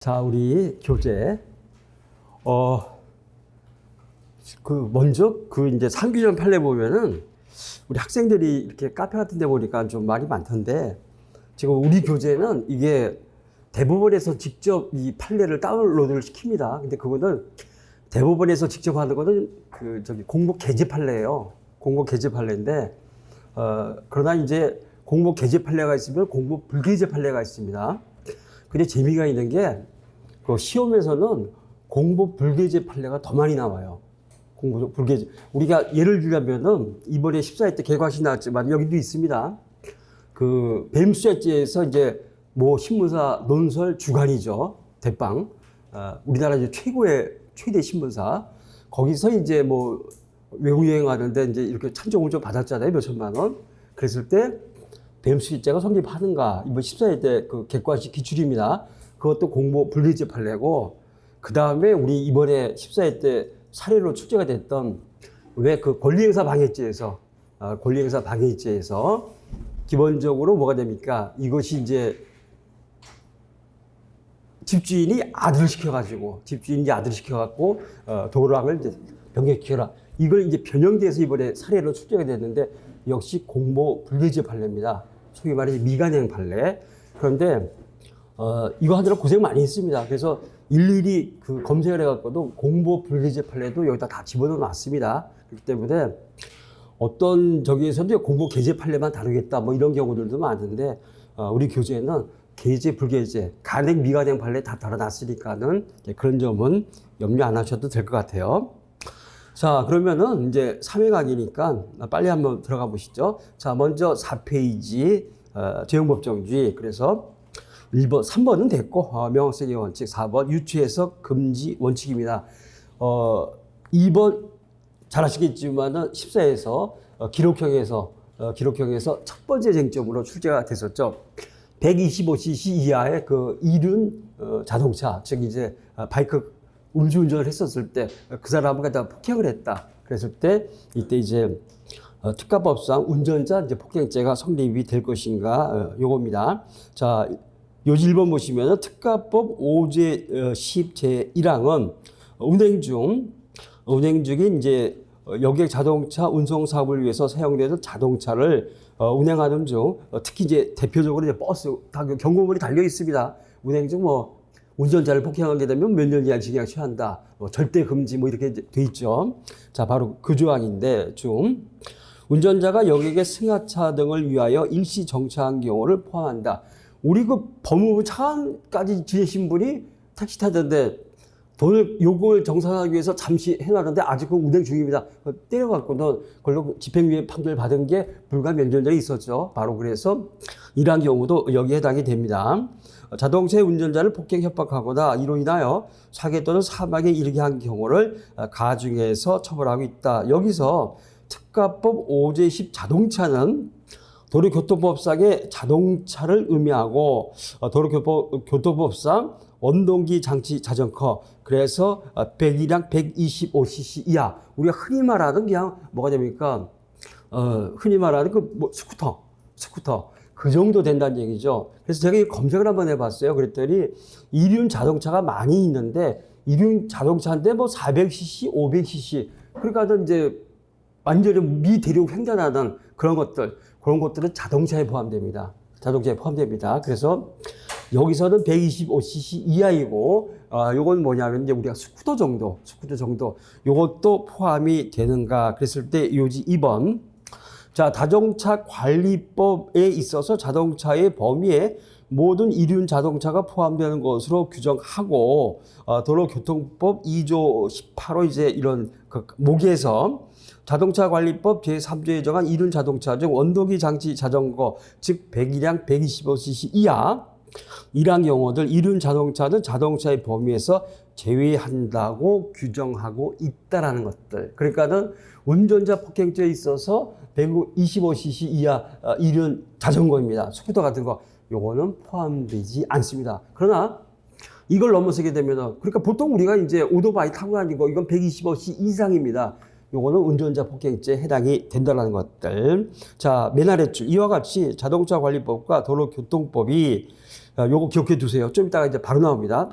자, 우리 교재, 먼저 이제 상규전 판례 보면은 우리 학생들이 이렇게 카페 같은 데 보니까 좀 말이 많던데, 지금 우리 교재는 이게 대법원에서 직접 이 판례를 다운로드를 시킵니다. 근데 그거는 대법원에서 직접 하는 거는 공모 개재 판례예요. 공모 개재 판례인데, 그러나 이제 공모 개재 판례가 있으면 공모 불개재 판례가 있습니다. 근데 재미가 있는 게, 그 시험에서는 공모 불개재 판례가 더 많이 나와요. 공모 불개재. 우리가 예를 들자면은, 이번에 14회 때 개과시 나왔지만, 여기도 있습니다. 그, 뱀수자죄에서 이제, 신문사 논설 주간이죠. 대빵. 우리나라 이제 최대 신문사. 거기서 이제 외국 여행하는데 이제 이렇게 찬종을 좀 받았잖아요. 몇 천만 원. 그랬을 때, 뱀수자죄가 성립하는가. 이번 14회 때 그 객관식 기출입니다. 그것도 공모 불개재 판례고, 그 다음에 우리 이번에 14회 때 사례로 출제가 됐던 왜 그 권리행사 방해죄에서, 기본적으로 뭐가 됩니까? 이것이 이제 집주인이 아들을 시켜가지고, 도랑을 이제 변경시켜라. 이걸 이제 변형돼서 이번에 사례로 출제가 됐는데, 역시 공모 불개재 판례입니다. 소위 말해서 미간행 판례. 그런데 이거 하느라 고생 많이 했습니다. 그래서 일일이 그 검색을 해갖고도 공모 불개재 판례도 여기다 다 집어넣어 놨습니다. 그렇기 때문에 어떤 저기에서도 공모 개재 판례만 다루겠다 이런 경우들도 많은데, 우리 교재에는 개재 불개재, 간행 미간행 판례 다 다뤄놨으니까는 그런 점은 염려 안 하셔도 될 것 같아요. 자, 그러면은 이제 3회 강의니까 빨리 한번 들어가 보시죠. 자, 먼저 4페이지 재형법정주의. 그래서 1번, 3번은 됐고, 명확성의 원칙, 4번 유추해석 금지 원칙입니다. 2번 잘 아시겠지만은 14에서 기록형에서 첫 번째 쟁점으로 출제가 됐었죠. 125cc 이하의 그 이륜 자동차, 즉 이제 바이크 음주운전을 했었을 때 그 사람을 갖다 폭행을 했다. 그랬을 때 이때 이제 특가법상 운전자 이제 폭행죄가 성립이 될 것인가, 요겁니다. 자, 요지 1번 보시면 특가법 5제 10 제1항은 운행 중에 이제 여객 자동차 운송 사업을 위해서 사용되는 자동차를 운행하는 중, 특히 이제 대표적으로 이제 버스 다 경고문이 달려 있습니다. 운행 중 운전자를 폭행하게 되면 몇 년 이하 징역 처한다. 절대 금지 이렇게 돼 있죠. 자, 바로 그 조항인데, 운전자가 여객의 승하차 등을 위하여 일시 정차한 경우를 포함한다. 우리 그 법무부 차관까지 지내신 분이 택시 타던데 요금을 정산하기 위해서 잠시 해놨는데 아직 그 운행 중입니다. 때려갖고는 그걸로 집행유예 판결 받은 게 불과 몇 년 전에 있었죠. 바로 그래서 이러한 경우도 여기에 해당이 됩니다. 자동차의 운전자를 폭행 협박하거나 이로 인하여 사고 또는 사망에 이르게 한 경우를 가중해서 처벌하고 있다. 여기서 특가법 5제 10 자동차는 도로교통법상의 자동차를 의미하고, 도로교통법상 원동기 장치 자전거, 그래서 배기량 125cc 이하, 우리가 흔히 말하는 그냥 뭐가 됩니까? 흔히 말하는 스쿠터. 그 정도 된다는 얘기죠. 그래서 제가 검색을 한번 해봤어요. 그랬더니 이륜 자동차가 많이 있는데, 이륜 자동차인데 400cc, 500cc. 그러니까 이제 완전히 미대륙 횡단하는 그런 것들은 자동차에 포함됩니다. 그래서 여기서는 125cc 이하이고, 요건 뭐냐면 이제 우리가 스쿠터 정도, 요것도 포함이 되는가 그랬을 때 요지 2번. 자, 자동차 관리법에 있어서 자동차의 범위에 모든 이륜 자동차가 포함되는 것으로 규정하고, 도로교통법 2조 18호 이제 이런 목에서 자동차 관리법 제3조에 정한 이륜 자동차 중 원동기 장치 자전거, 즉 배기량 125cc 이하, 이러한 경우들 이륜 자동차는 자동차의 범위에서 제외한다고 규정하고 있다라는 것들. 그러니까는 운전자 폭행죄에 있어서 125cc 이하 이륜 자전거입니다. 스쿠터 같은 거, 요거는 포함되지 않습니다. 그러나 이걸 넘어서게 되면, 그러니까 보통 우리가 이제 오토바이 타고 다니고 이건 125cc 이상입니다. 요거는 운전자 폭행죄에 해당이 된다는 것들. 자, 맨 아래줄 이와 같이 자동차 관리법과 도로교통법이 요거 기억해 두세요. 좀 이따가 이제 바로 나옵니다.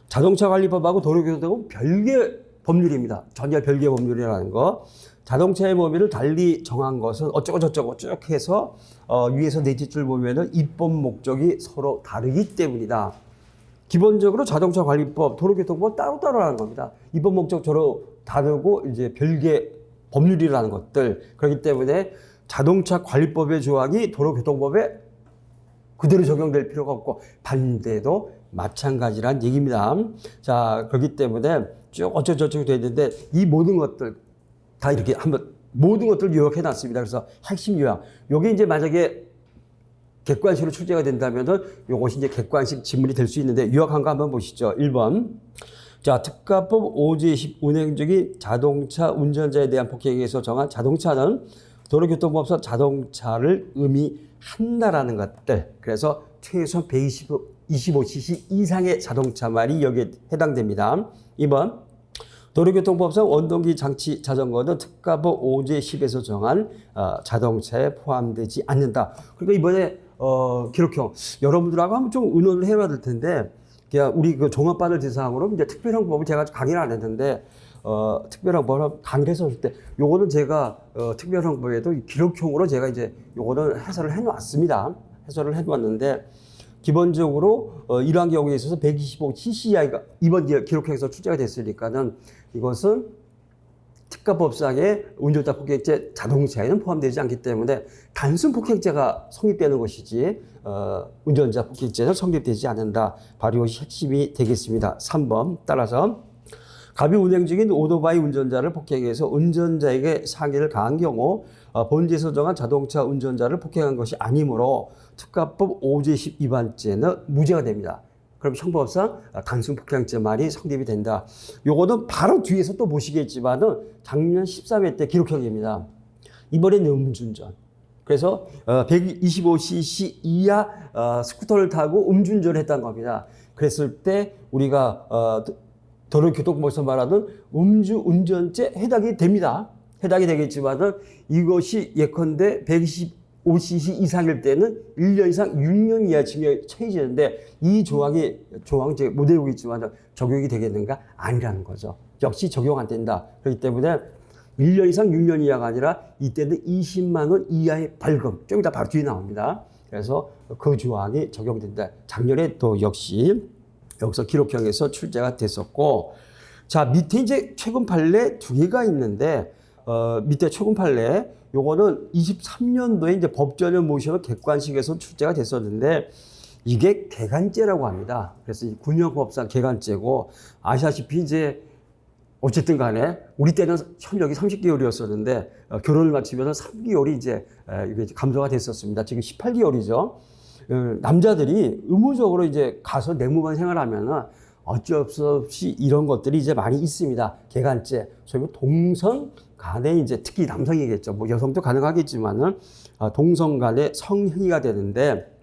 자동차관리법하고 도로교통법은 별개 법률입니다. 전혀 별개 법률이라는 거. 자동차의 범위를 달리 정한 것은 어쩌고 저쩌고 쭉 해서 위에서 네 줄 보면은 입법 목적이 서로 다르기 때문이다. 기본적으로 자동차관리법, 도로교통법 따로따로라는 겁니다. 입법 목적 서로 다르고 이제 별개 법률이라는 것들. 그렇기 때문에 자동차관리법의 조항이 도로교통법에 그대로 적용될 필요가 없고 반대도 마찬가지란 얘기입니다. 자, 그렇기 때문에 쭉 어쩌고저쩌고 되어 있는데 이 모든 것들 다 이렇게 한번 모든 것들을 요약해 놨습니다. 그래서 핵심 요약. 요게 이제 만약에 객관식으로 출제가 된다면은 요것이 이제 객관식 지문이 될 수 있는데 요약한 거 한번 보시죠. 1번. 자, 특가법 5제10 운행 중인 자동차 운전자에 대한 폭행에 의해서 정한 자동차는 도로교통법상 자동차를 의미한다라는 것들. 그래서 최소 125cc 이상의 자동차만이 여기에 해당됩니다. 2번. 도로교통법상 원동기 장치 자전거는 특가법 5제10에서 정한 자동차에 포함되지 않는다. 그러니까 이번에 기록형 여러분들하고 한번 좀 의논을 해봐야 될 텐데, 그냥 우리 그 종합반을 대상으로 이제 특별형법을 제가 강의를 안 했는데 특별형법을 강의를 했었을 때 요거는 제가 특별형법에도 기록형으로 제가 이제 요거는 해설을 해놨습니다. 해설을 해놨는데 기본적으로 이러한 경우에 있어서 125cc 이하가 이번 기록형에서 출제가 됐으니까는 이것은 특가법상의 운전자 폭행죄 자동차에는 포함되지 않기 때문에 단순 폭행죄가 성립되는 것이지 운전자 폭행죄는 성립되지 않는다. 바로 이것이 핵심이 되겠습니다. 3번 따라서 갑이 운행 중인 오토바이 운전자를 폭행해서 운전자에게 상해를 가한 경우 본지에서 정한 자동차 운전자를 폭행한 것이 아니므로 특가법 5제10 위반죄는 무죄가 됩니다. 그럼 형법상 단순 폭행죄만이 성립이 된다. 요거는 바로 뒤에서 또 보시겠지만은 작년 13회 때 기록형입니다. 이번에는 음주운전. 그래서 125cc 이하 스쿠터를 타고 음주운전을 했다는 겁니다. 그랬을 때 우리가 도로교통법에서 말하는 음주운전죄 해당이 됩니다. 해당이 되겠지만은 이것이 예컨대 125cc 이상일 때는 1년 이상 6년 이하 징역에 처해지는데 이 조항은 제가 못 외우고 있지만 적용이 되겠는가? 아니라는 거죠. 역시 적용 안 된다. 그렇기 때문에 1년 이상 6년 이하가 아니라 이때는 20만 원 이하의 벌금. 좀 이따 바로 뒤에 나옵니다. 그래서 그 조항이 적용된다. 작년에 또 역시 여기서 기록형에서 출제가 됐었고, 자, 밑에 이제 최근 판례 두 개가 있는데, 밑에 최근 판례, 요거는 23년도에 이제 법전을 모셔서 객관식에서 출제가 됐었는데, 이게 개간죄라고 합니다. 그래서 이 군형법상 개간죄고, 아시다시피 이제, 어쨌든 간에, 우리 때는 현역이 30개월이었었는데, 결혼을 마치면서 3개월이 이제, 이게 감소가 됐었습니다. 지금 18개월이죠. 남자들이 의무적으로 이제 가서 내무반 생활하면은 어쩔 수 없이 이런 것들이 이제 많이 있습니다. 개간죄, 소위 동성 간에 이제 특히 남성이겠죠. 뭐 여성도 가능하겠지만은 동성 간에 성행위가 되는데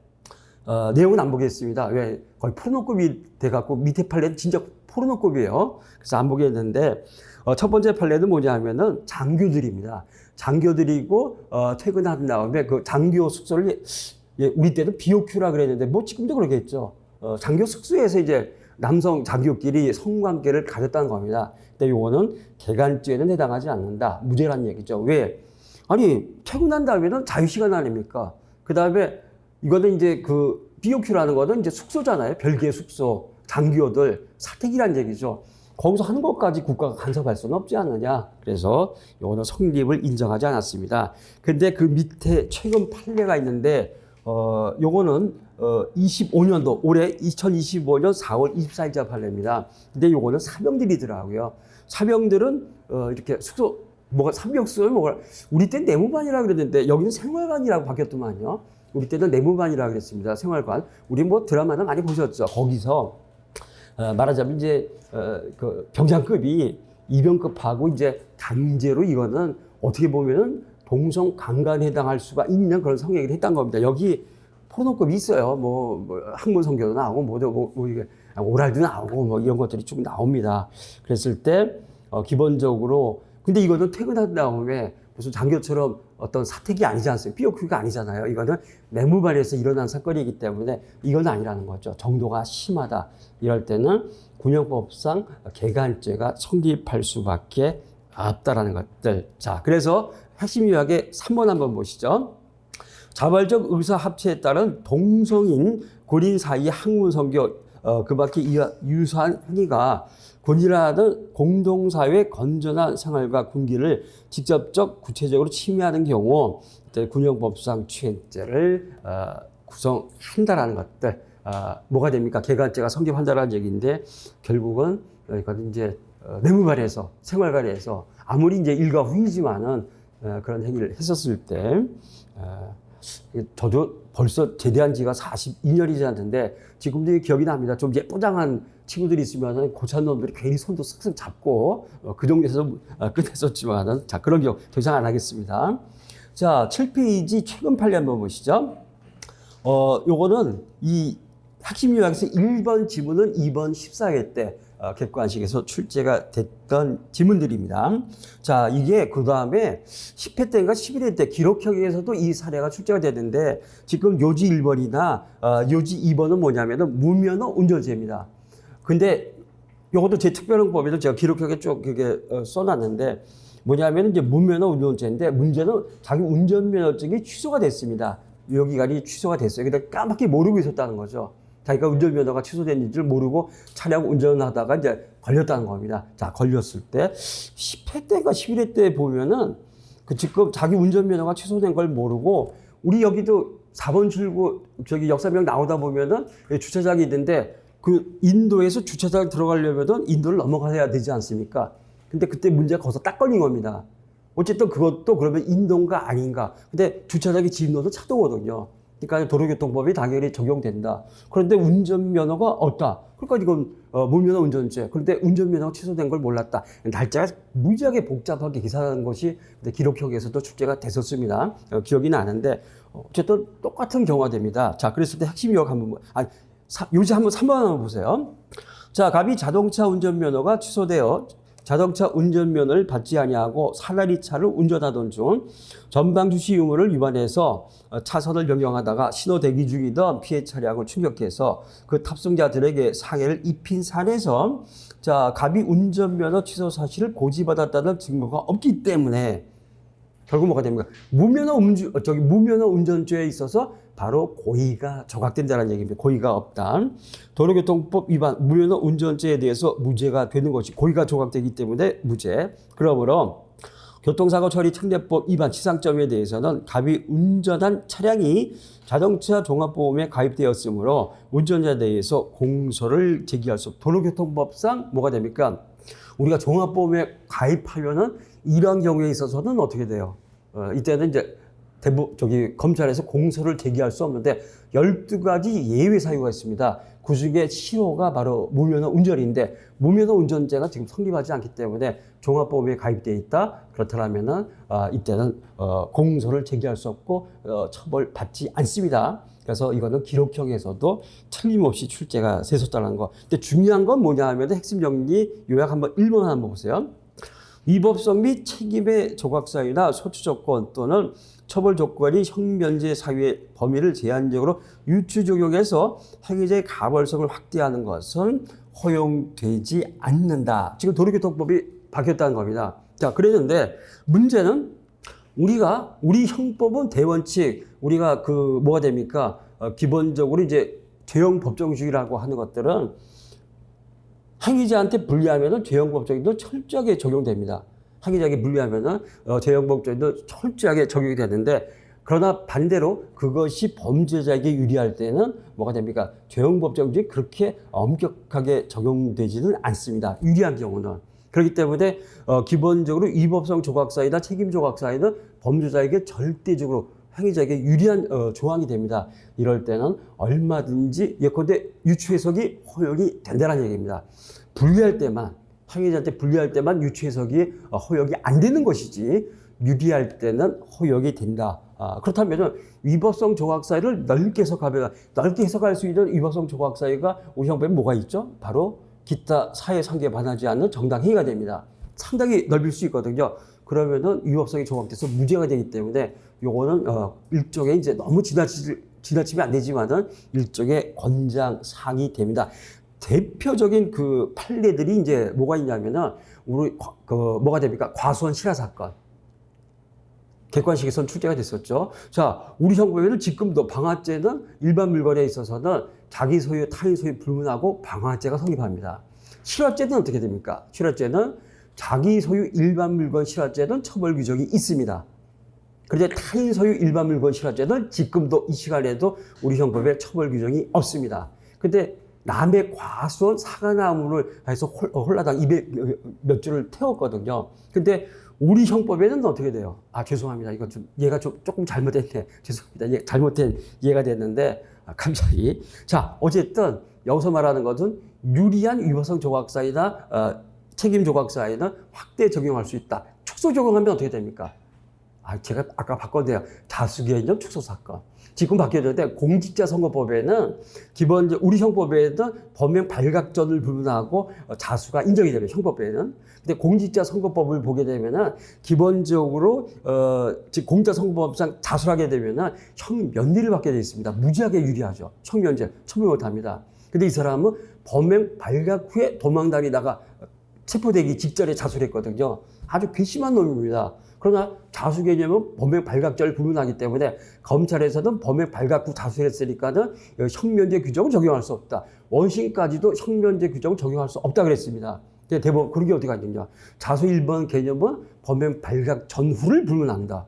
내용은 안 보겠습니다. 왜 거의 포르노급이 돼갖고 밑에 판례는 진짜 포르노급이에요. 그래서 안 보겠는데 첫 번째 판례는 뭐냐면은 장교들입니다. 장교들이고 퇴근한 다음에 그 장교 숙소를 우리 때도 BOQ라 그랬는데 뭐 지금도 그러겠죠. 장교 숙소에서 이제 남성 장교끼리 성관계를 가졌다는 겁니다. 근데 요거는 개간죄는 해당하지 않는다. 무죄란 얘기죠. 왜? 아니 퇴근한 다음에는 자유시간 아닙니까? 그 다음에 이거는 이제 그 BOQ라는 거는 이제 숙소잖아요. 별개 숙소. 장교들 사택이란 얘기죠. 거기서 하는 것까지 국가가 간섭할 수는 없지 않느냐. 그래서 요거는 성립을 인정하지 않았습니다. 근데 그 밑에 최근 판례가 있는데 요거는 25년도 올해 2025년 4월 24일자 판례입니다. 근데 요거는 사병들이더라고요. 사병들은 이렇게 숙소 뭐가 사병수는 뭐가 우리 때 내무반이라 그랬는데 여기는 생활관이라고 바뀌었더만요. 우리 때는 내무반이라 그랬습니다. 생활관. 우리 뭐 드라마나 많이 보셨죠. 거기서 말하자면 이제 그 병장급이 이병급하고 이제 강제로 이거는 어떻게 보면은 동성 강간에 해당할 수가 있는 그런 성행위를 했다는 겁니다. 여기 포르노급이 있어요. 뭐 학문 성교도 나오고 뭐 이게 오랄도 나오고 뭐 이런 것들이 좀 나옵니다. 그랬을 때 기본적으로 근데 이거는 퇴근한 다음에 무슨 장교처럼 어떤 사택이 아니지 않습니까? 삐옥큐가 아니잖아요. 이거는 내무반에서 일어난 사건이기 때문에 이건 아니라는 거죠. 정도가 심하다. 이럴 때는 군형법상 개간죄가 성립할 수밖에 없다라는 것들. 자, 그래서 핵심 요약의 3번 한번 보시죠. 자발적 의사 합체에 따른 동성인 군인 사이 학문 성교 그 밖에 유사한 행위가 군이라는 공동사회의 건전한 생활과 군기를 직접적 구체적으로 침해하는 경우 군형법상 추행죄를 구성한다라는 것들. 뭐가 됩니까? 개간죄가 성립한다라는 얘기인데 결국은 이거는 이제 내무관에서 생활관에서 아무리 이제 일과 후이지만은 그런 행위를 했었을 때 저도 벌써 제대한 지가 42년이 지났는데 지금도 기억이 납니다. 좀 예쁘장한 친구들이 있으면은 고참 놈들이 괜히 손도 쓱쓱 잡고 그 정도에서 끝냈었지만은 자, 그런 기억 더 이상 안 하겠습니다. 자, 7페이지 최근 판례 한번 보시죠. 요거는 이 핵심 요약에서 1번 지문은 2번 14회 때 객관식에서 출제가 됐던 지문들입니다. 자, 이게 그 다음에 10회 때인가 11회 때 기록형에서도 이 사례가 출제가 됐는데 지금 요지 1번이나 요지 2번은 뭐냐면은 무면허 운전죄입니다. 근데 요것도 제 특별형법에도 제가 기록형에 쭉 그게 써놨는데 뭐냐면 이제 무면허 운전죄인데 문제는 자기 운전면허증이 취소가 됐습니다. 유효기간이 취소가 됐어요. 근데 까맣게 모르고 있었다는 거죠. 자기가 운전면허가 취소된 줄 모르고 차량 운전하다가 이제 걸렸다는 겁니다. 자, 걸렸을 때 10회 때인가 11회 때 보면은 지금 자기 운전면허가 취소된 걸 모르고 우리 여기도 4번 출구 저기 역사명 나오다 보면은 주차장이 있는데 그 인도에서 주차장 들어가려면은 인도를 넘어가야 되지 않습니까? 근데 그때 문제가 거기서 딱 걸린 겁니다. 어쨌든 그것도 그러면 인도인가 아닌가. 근데 주차장이 진도도 차도거든요. 그러니까 도로교통법이 당연히 적용된다. 그런데 운전면허가 없다. 그러니까 이건 무면허 운전죄. 그런데 운전면허가 취소된 걸 몰랐다. 날짜가 무지하게 복잡하게 계산하는 것이 기록형에서도 출제가 됐었습니다. 기억이 나는데 어쨌든 똑같은 경우가 됩니다. 자, 그랬을 때 핵심 요약 한번 요지 한번 3번 한번 보세요. 자, 갑이 자동차 운전면허가 취소되어 자동차 운전면허를 받지 아니하고 사다리 차를 운전하던 중 전방 주시 의무를 위반해서 차선을 변경하다가 신호 대기 중이던 피해 차량을 충격해서 그 탑승자들에게 상해를 입힌 사례에서 자, 갑이 운전면허 취소 사실을 고지받았다는 증거가 없기 때문에 결국 뭐가 됩니까? 무면허 운전죄에 있어서 바로 고의가 조각된다는 얘기입니다. 고의가 없다. 도로교통법 위반 무면허 운전죄에 대해서 무죄가 되는 것이 고의가 조각되기 때문에 무죄. 그러므로 교통사고 처리 특례법 위반 치상점에 대해서는 갑이 운전한 차량이 자동차 종합보험에 가입되었으므로 운전자에 대해서 공소를 제기할 수 없고 도로교통법상 뭐가 됩니까? 우리가 종합보험에 가입하면은 이런 경우에 있어서는 어떻게 돼요? 이때는 이제 검찰에서 공소를 제기할 수 없는데 12가지 예외 사유가 있습니다. 그 중에 7호가 바로 무면허 운전인데 무면허 운전죄가 지금 성립하지 않기 때문에 종합보험에 가입되어 있다. 그렇다면은 이때는 공소를 제기할 수 없고 처벌받지 않습니다. 그래서 이거는 기록형에서도 틀림없이 출제가 됐었다는 거. 근데 중요한 건 뭐냐 하면 핵심 정리 요약 한번 1번 한번 보세요. 위법성 및 책임의 조각사유나 소추 조건 또는 처벌 조건이 형면제 사유의 범위를 제한적으로 유추 적용해서 행위자의 가벌성을 확대하는 것은 허용되지 않는다. 지금 도로교통법이 바뀌었다는 겁니다. 자, 그랬는데 문제는 우리 형법은 대원칙, 우리가 뭐가 됩니까? 기본적으로 이제 죄형 법정주의라고 하는 것들은 행위자한테 불리하면은 죄형 법정도 철저하게 적용됩니다. 행위자에게 불리하면은 죄형 법정도 철저하게 적용이 되는데 그러나 반대로 그것이 범죄자에게 유리할 때는 뭐가 됩니까? 죄형 법정주의 그렇게 엄격하게 적용되지는 않습니다. 유리한 경우는. 그렇기 때문에 기본적으로 위법성 조각사유나 책임 조각사유는 범죄자에게 절대적으로 행위자에게 유리한 조항이 됩니다. 이럴 때는 얼마든지 예컨대 유추해석이 허용이 된다는 얘기입니다. 불리할 때만 행위자한테 불리할 때만 유추해석이 허용이 안 되는 것이지 유리할 때는 허용이 된다. 그렇다면 위법성 조각사유를 넓게 해석할 수 있는 위법성 조각사유가 우리 형법에 뭐가 있죠? 바로 기타 사회 상계에 반하지 않는 정당 행위가 됩니다. 상당히 넓힐 수 있거든요. 그러면은 위법성이 조각돼서 무죄가 되기 때문에 요거는 일종의 이제 너무 지나치면 안 되지만은 일종의 권장 사항이 됩니다. 대표적인 그 판례들이 이제 뭐가 있냐면은 우리 뭐가 됩니까? 과수원 실화 사건. 객관식에서는 출제가 됐었죠. 자, 우리 형법에는 지금도 방화죄는 일반 물건에 있어서는 자기 소유, 타인 소유 불문하고 방화죄가 성립합니다. 실화죄는 어떻게 됩니까? 실화죄는 자기 소유 일반 물건 실화죄는 처벌 규정이 있습니다. 그런데 타인 소유 일반 물건 실화죄는 지금도 이 시간에도 우리 형법에 처벌 규정이 없습니다. 근데 남의 과수원 사과나무를 해서 홀라당 200몇 줄을 태웠거든요. 근데 우리 형법에는 어떻게 돼요? 아, 죄송합니다. 이거 좀, 얘가 조금 잘못됐네. 죄송합니다. 잘못된 이해가 됐는데, 갑자기. 자, 어쨌든, 여기서 말하는 것은 유리한 위법성 조각사이나, 책임 조각사에는 확대 적용할 수 있다. 축소 적용하면 어떻게 됩니까? 아, 제가 아까 바꿨네요. 다수개념 축소 사건. 지금 바뀌었는데 공직자 선거법에는 기본적으로 우리 형법에는 범행 발각전을 불문하고 자수가 인정이 되면 형법에는. 근데 공직자 선거법을 보게 되면은 기본적으로 즉 공직자 선거법상 자수를 하게 되면은 형 면리를 받게 되어 있습니다. 무지하게 유리하죠. 형면제 처벌 못합니다. 근데 이 사람은 범행 발각 후에 도망다니다가 체포되기 직전에 자수를 했거든요. 아주 괘씸한 놈입니다. 그러나 자수 개념은 범행 발각자를 불문하기 때문에 검찰에서는 범행 발각 후 자수했으니까는 형면제 규정을 적용할 수 없다. 원심까지도 형면제 규정을 적용할 수 없다 그랬습니다. 대법원 그런 게 어떻게 하느냐. 자수 1번 개념은 범행 발각 전후를 불문한다.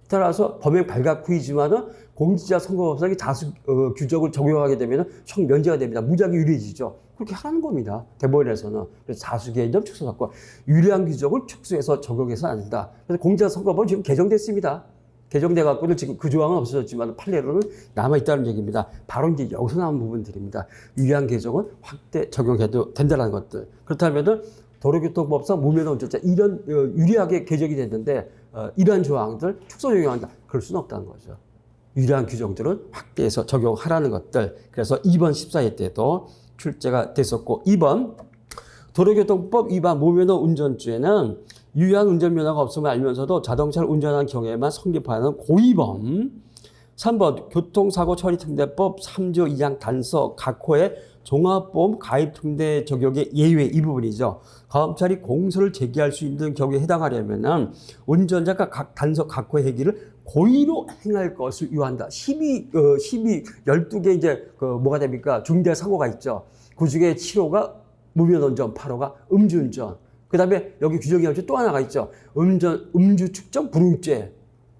따라서 범행 발각 후이지만은 공직자 선거법상의 자수 규정을 적용하게 되면 형 면제가 됩니다. 무작위 유리해지죠. 그렇게 하는 겁니다. 대법원에서는. 그래서 자수 개념 축소 사건 유리한 규정을 축소해서 적용해서 안 된다. 그래서 공직자 선거법 지금 개정됐습니다. 개정돼 갖고는 지금 그 조항은 없어졌지만 판례로는 남아 있다는 얘기입니다. 바로 이제 여기서 나온 부분들입니다. 유리한 개정은 확대 적용해도 된다는 것들. 그렇다면은 도로교통법상 무면 운전자 이런 유리하게 개정이 됐는데 이러한 조항들 축소 적용한다. 그럴 수는 없다는 거죠. 유리한 규정들은 확대해서 적용하라는 것들. 그래서 2번 14회 때도 출제가 됐었고 2번 도로교통법 위반 무면허 운전죄는 유효한 운전면허가 없음을 알면서도 자동차를 운전하는 경우에만 성립하는 고의범. 3번 교통사고 처리특례법 3조 2항 단서 각호의 종합보험 가입특례 적용의 예외 이 부분이죠. 검찰이 공소를 제기할 수 있는 경우에 해당하려면은 운전자가 각 단서 각호의 행위를 고의로 행할 것을 유한다. 12개 이제 뭐가 됩니까? 중대 사고가 있죠. 그 중에 7호가 무면허운전, 8호가 음주운전. 그 다음에 여기 규정이 없이 또 하나가 있죠. 음주 측정 불응죄.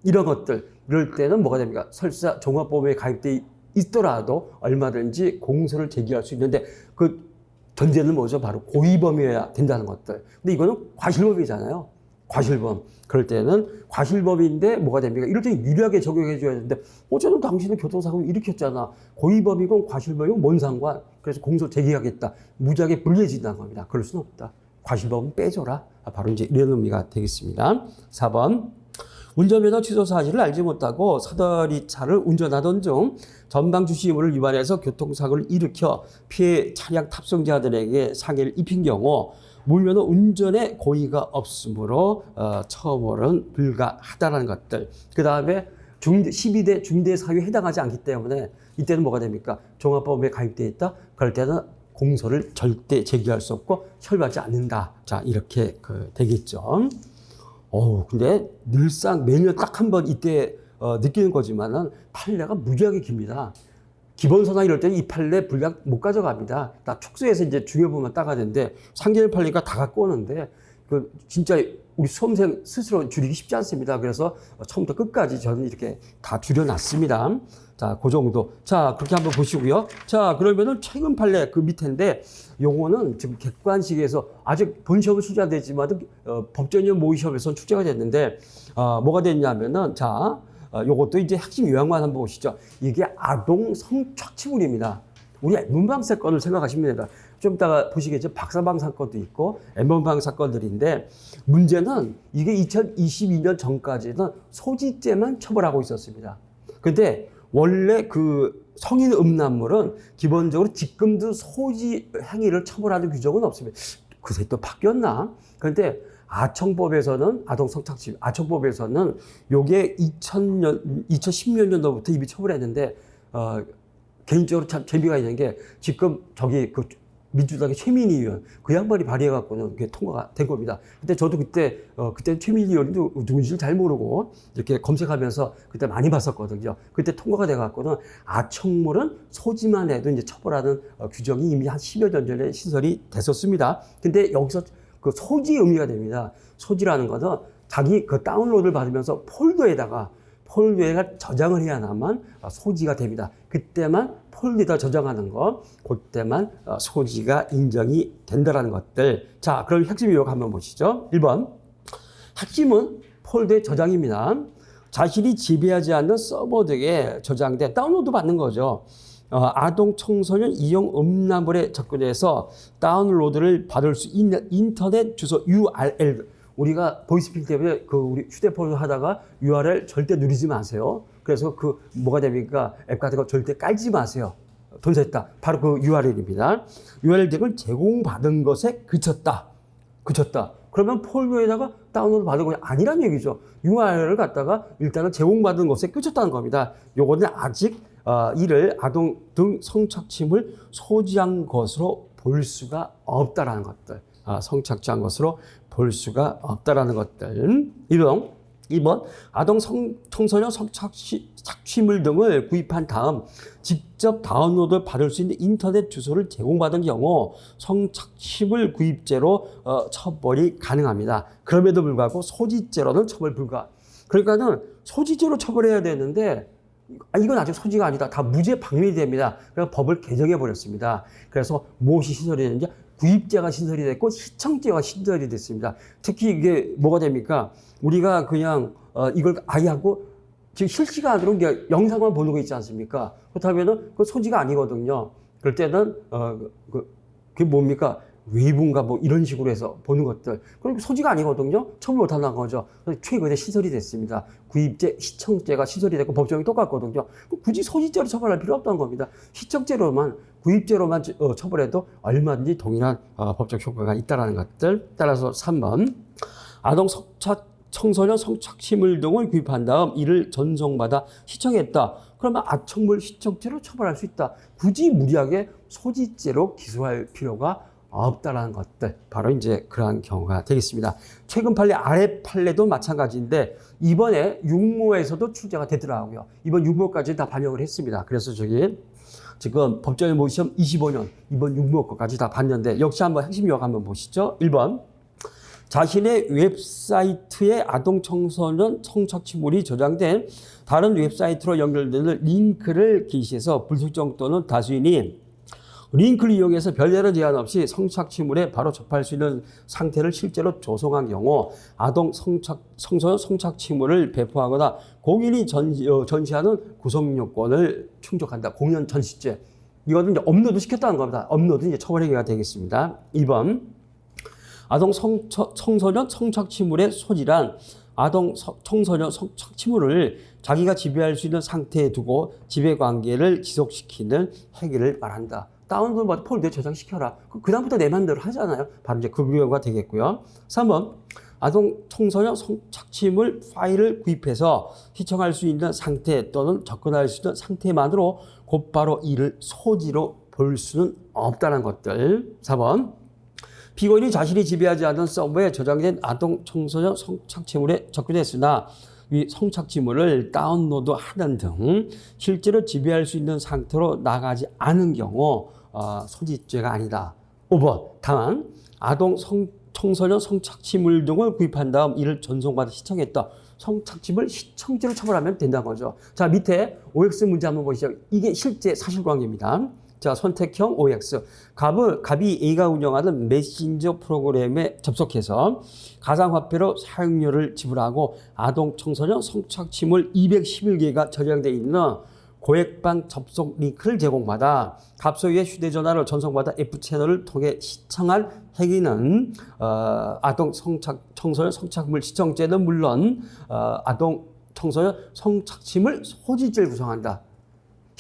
이런 것들. 이럴 때는 뭐가 됩니까? 설사 종합보험에 가입돼 있더라도 얼마든지 공소를 제기할 수 있는데 그 전제는 뭐죠? 바로 고의범이어야 된다는 것들. 근데 이거는 과실범이잖아요. 과실범. 그럴 때는 과실범인데 뭐가 됩니까? 이럴 때는 유리하게 적용해 줘야 되는데 어쩌면 당신은 교통사고를 일으켰잖아. 고의범이건 과실범이건 뭔 상관. 그래서 공소 제기하겠다. 무지하게 불리해진다는 겁니다. 그럴 수는 없다. 과실범은 빼줘라. 바로 이제 이런 의미가 되겠습니다. 4번. 운전면허 취소 사실을 알지 못하고 사다리 차를 운전하던 중 전방 주시 의무를 위반해서 교통사고를 일으켜 피해 차량 탑승자들에게 상해를 입힌 경우 무면허 운전에 고의가 없으므로 처벌은 불가하다는 것들. 그 다음에 12대 중대 사유에 해당하지 않기 때문에 이때는 뭐가 됩니까? 종합보험에 가입되어 있다. 그럴 때는 공소를 절대 제기할 수 없고 처벌받지 않는다. 자, 이렇게 되겠죠. 근데 늘상 매년 딱 한 번 이때 느끼는 거지만은 판례가 무지하게 깁니다. 기본서나 이럴 때는 이 판례 분량 못 가져갑니다. 다 축소해서 이제 중요 부분만 따가야 되는데 3개월 판례가 다 갖고 오는데 그 진짜 우리 수험생 스스로 줄이기 쉽지 않습니다. 그래서 처음부터 끝까지 저는 이렇게 다 줄여놨습니다. 자, 그 정도. 자, 그렇게 한번 보시고요. 자, 그러면은 최근 판례 그 밑에인데 요거는 지금 객관식에서 아직 본 시험은 출제 안 됐지만 법전형 모의 시험에서 출제가 됐는데 뭐가 됐냐면은 자, 요것도 이제 핵심 요약만 한번 보시죠. 이게 아동 성착취물입니다. 우리 문방 사건을 생각하시면 됩니다. 좀 이따가 보시겠죠. 박사방 사건도 있고 엠번방 사건들인데 문제는 이게 2022년 전까지는 소지죄만 처벌하고 있었습니다. 근데 원래 그 성인 음란물은 기본적으로 지금도 소지 행위를 처벌하는 규정은 없습니다. 그새 또 바뀌었나? 그런데 아청법에서는 아동 성착취, 아청법에서는 요게 2010년 년도부터 이미 처벌했는데 개인적으로 참 재미가 있는 게 지금 저기 그 민주당의 최민희 의원 그 양반이 발의해갖고는 이게 통과가 된 겁니다. 근데 저도 그때 최민희 의원이 누군지를 잘 모르고 이렇게 검색하면서 그때 많이 봤었거든요. 그때 통과가 돼갖고는 아청물은 소지만 해도 이제 처벌하는 규정이 이미 한 10여 년 전에 신설이 됐었습니다. 근데 여기서 그 소지 의미가 됩니다. 소지라는 것은 자기 그 다운로드를 받으면서 폴더에다가 저장을 해야만 소지가 됩니다. 그때만 폴더에다 저장하는 거, 그때만 소지가 인정이 된다는 것들. 자, 그럼 핵심 요약 한번 보시죠. 1번. 핵심은 폴더의 저장입니다. 자신이 지배하지 않는 서버 등에 저장된 다운로드 받는 거죠. 아동 청소년 이용 음란물에 접근해서 다운로드를 받을 수 있는 인터넷 주소 URL. 우리가 보이스피싱 때문에 우리 휴대폰을 하다가 URL 절대 누르지 마세요. 그래서 뭐가 됩니까? 앱 같은 거 절대 깔지 마세요. 돈 샜다. 바로 그 URL입니다. URL 등을 제공받은 것에 그쳤다. 그러면 폴더에다가 다운로드 받은 것이 아니란 얘기죠. URL을 갖다가 일단은 제공받은 것에 그쳤다는 겁니다. 요거는 아직 이를 아동 등 성착취물 소지한 것으로 볼 수가 없다라는 것들. 성착취한 것으로 볼 수가 없다라는 것들. 2번, 아동 청소년 성착취물 등을 구입한 다음 직접 다운로드 받을 수 있는 인터넷 주소를 제공받은 경우 성착취물 구입죄로 처벌이 가능합니다. 그럼에도 불구하고 소지죄로는 처벌 불가. 그러니까는 소지죄로 처벌해야 되는데 이건 아직 소지가 아니다. 다 무죄 방면이 됩니다. 그래서 법을 개정해 버렸습니다. 그래서 무엇이 신설이 되는지 구입죄가 신설이 됐고 시청죄가 신설이 됐습니다. 특히 이게 뭐가 됩니까? 우리가 그냥 이걸 아예 하고 지금 실시간으로 영상만 보는 거 있지 않습니까? 그렇다면은 그 소지가 아니거든요. 그럴 때는 그게 뭡니까? 외부인가 뭐 이런 식으로 해서 보는 것들. 그럼 소지가 아니거든요. 처벌 못 한다는 거죠. 최근에 신설이 됐습니다. 구입죄, 시청죄가 신설이 됐고 법정이 똑같거든요. 굳이 소지죄로 처벌할 필요 없다는 겁니다. 시청죄로만, 구입죄로만 처벌해도 얼마든지 동일한 법적 효과가 있다는 것들. 따라서 3번. 아동 청소년 성착취물 등을 구입한 다음 이를 전송받아 시청했다. 그러면 아청물 시청죄로 처벌할 수 있다. 굳이 무리하게 소지죄로 기소할 필요가 없다라는 것들. 바로 이제 그러한 경우가 되겠습니다. 최근 판례 아래 판례도 마찬가지인데 이번에 육모에서도 출제가 되더라고요. 이번 육모까지 다 반영을 했습니다. 그래서 지금 법정의 모의시험 25년 이번 육모 거까지 다 봤는데 역시 한번 핵심 요약 한번 보시죠. 1번. 자신의 웹사이트에 아동 청소년 성착취물이 저장된 다른 웹사이트로 연결되는 링크를 게시해서 불특정 또는 다수인이 링크를 이용해서 별다른 제한 없이 성착취물에 바로 접할 수 있는 상태를 실제로 조성한 경우 아동 청소년 성착취물을 배포하거나 공연히 전시하는 구성요건을 충족한다. 공연 전시죄. 이거는 이제 업로드 시켰다는 겁니다. 업로드 이제 처벌행위가 되겠습니다. 2번. 아동 청소년 성착취물의 소지란 아동 청소년 성착취물을 자기가 지배할 수 있는 상태에 두고 지배관계를 지속시키는 행위를 말한다. 다운로드 받아 폴더에 저장시켜라. 그 다음부터 내 맘대로 하잖아요. 바로 이제 그 경우가 되겠고요. 3번. 아동 청소년 성착취물 파일을 구입해서 시청할 수 있는 상태 또는 접근할 수 있는 상태만으로 곧바로 이를 소지로 볼 수는 없다는 것들. 4번. 피고인이 자신이 지배하지 않는 서버에 저장된 아동 청소년 성착취물에 접근했으나 이 성착취물을 다운로드하는 등 실제로 지배할 수 있는 상태로 나가지 않은 경우 소지죄가 아니다. 5번. 다만 아동 청소년 성착취물 등을 구입한 다음 이를 전송받아 시청했다. 성착취물 시청죄로 처벌하면 된다는 거죠. 자, 밑에 OX 문제 한번 보시죠. 이게 실제 사실관계입니다. 자, 선택형 OX. 갑이 A가 운영하는 메신저 프로그램에 접속해서 가상화폐로 사용료를 지불하고 아동 청소년 성착취물 211개가 저장되어 있는 고액방 접속 링크를 제공받아 갑 소유의 휴대전화를 전송받아 F채널을 통해 시청할 행위는 아동 청소년 성착취물 시청죄는 물론 아동 청소년 성착취물 소지죄를 구성한다.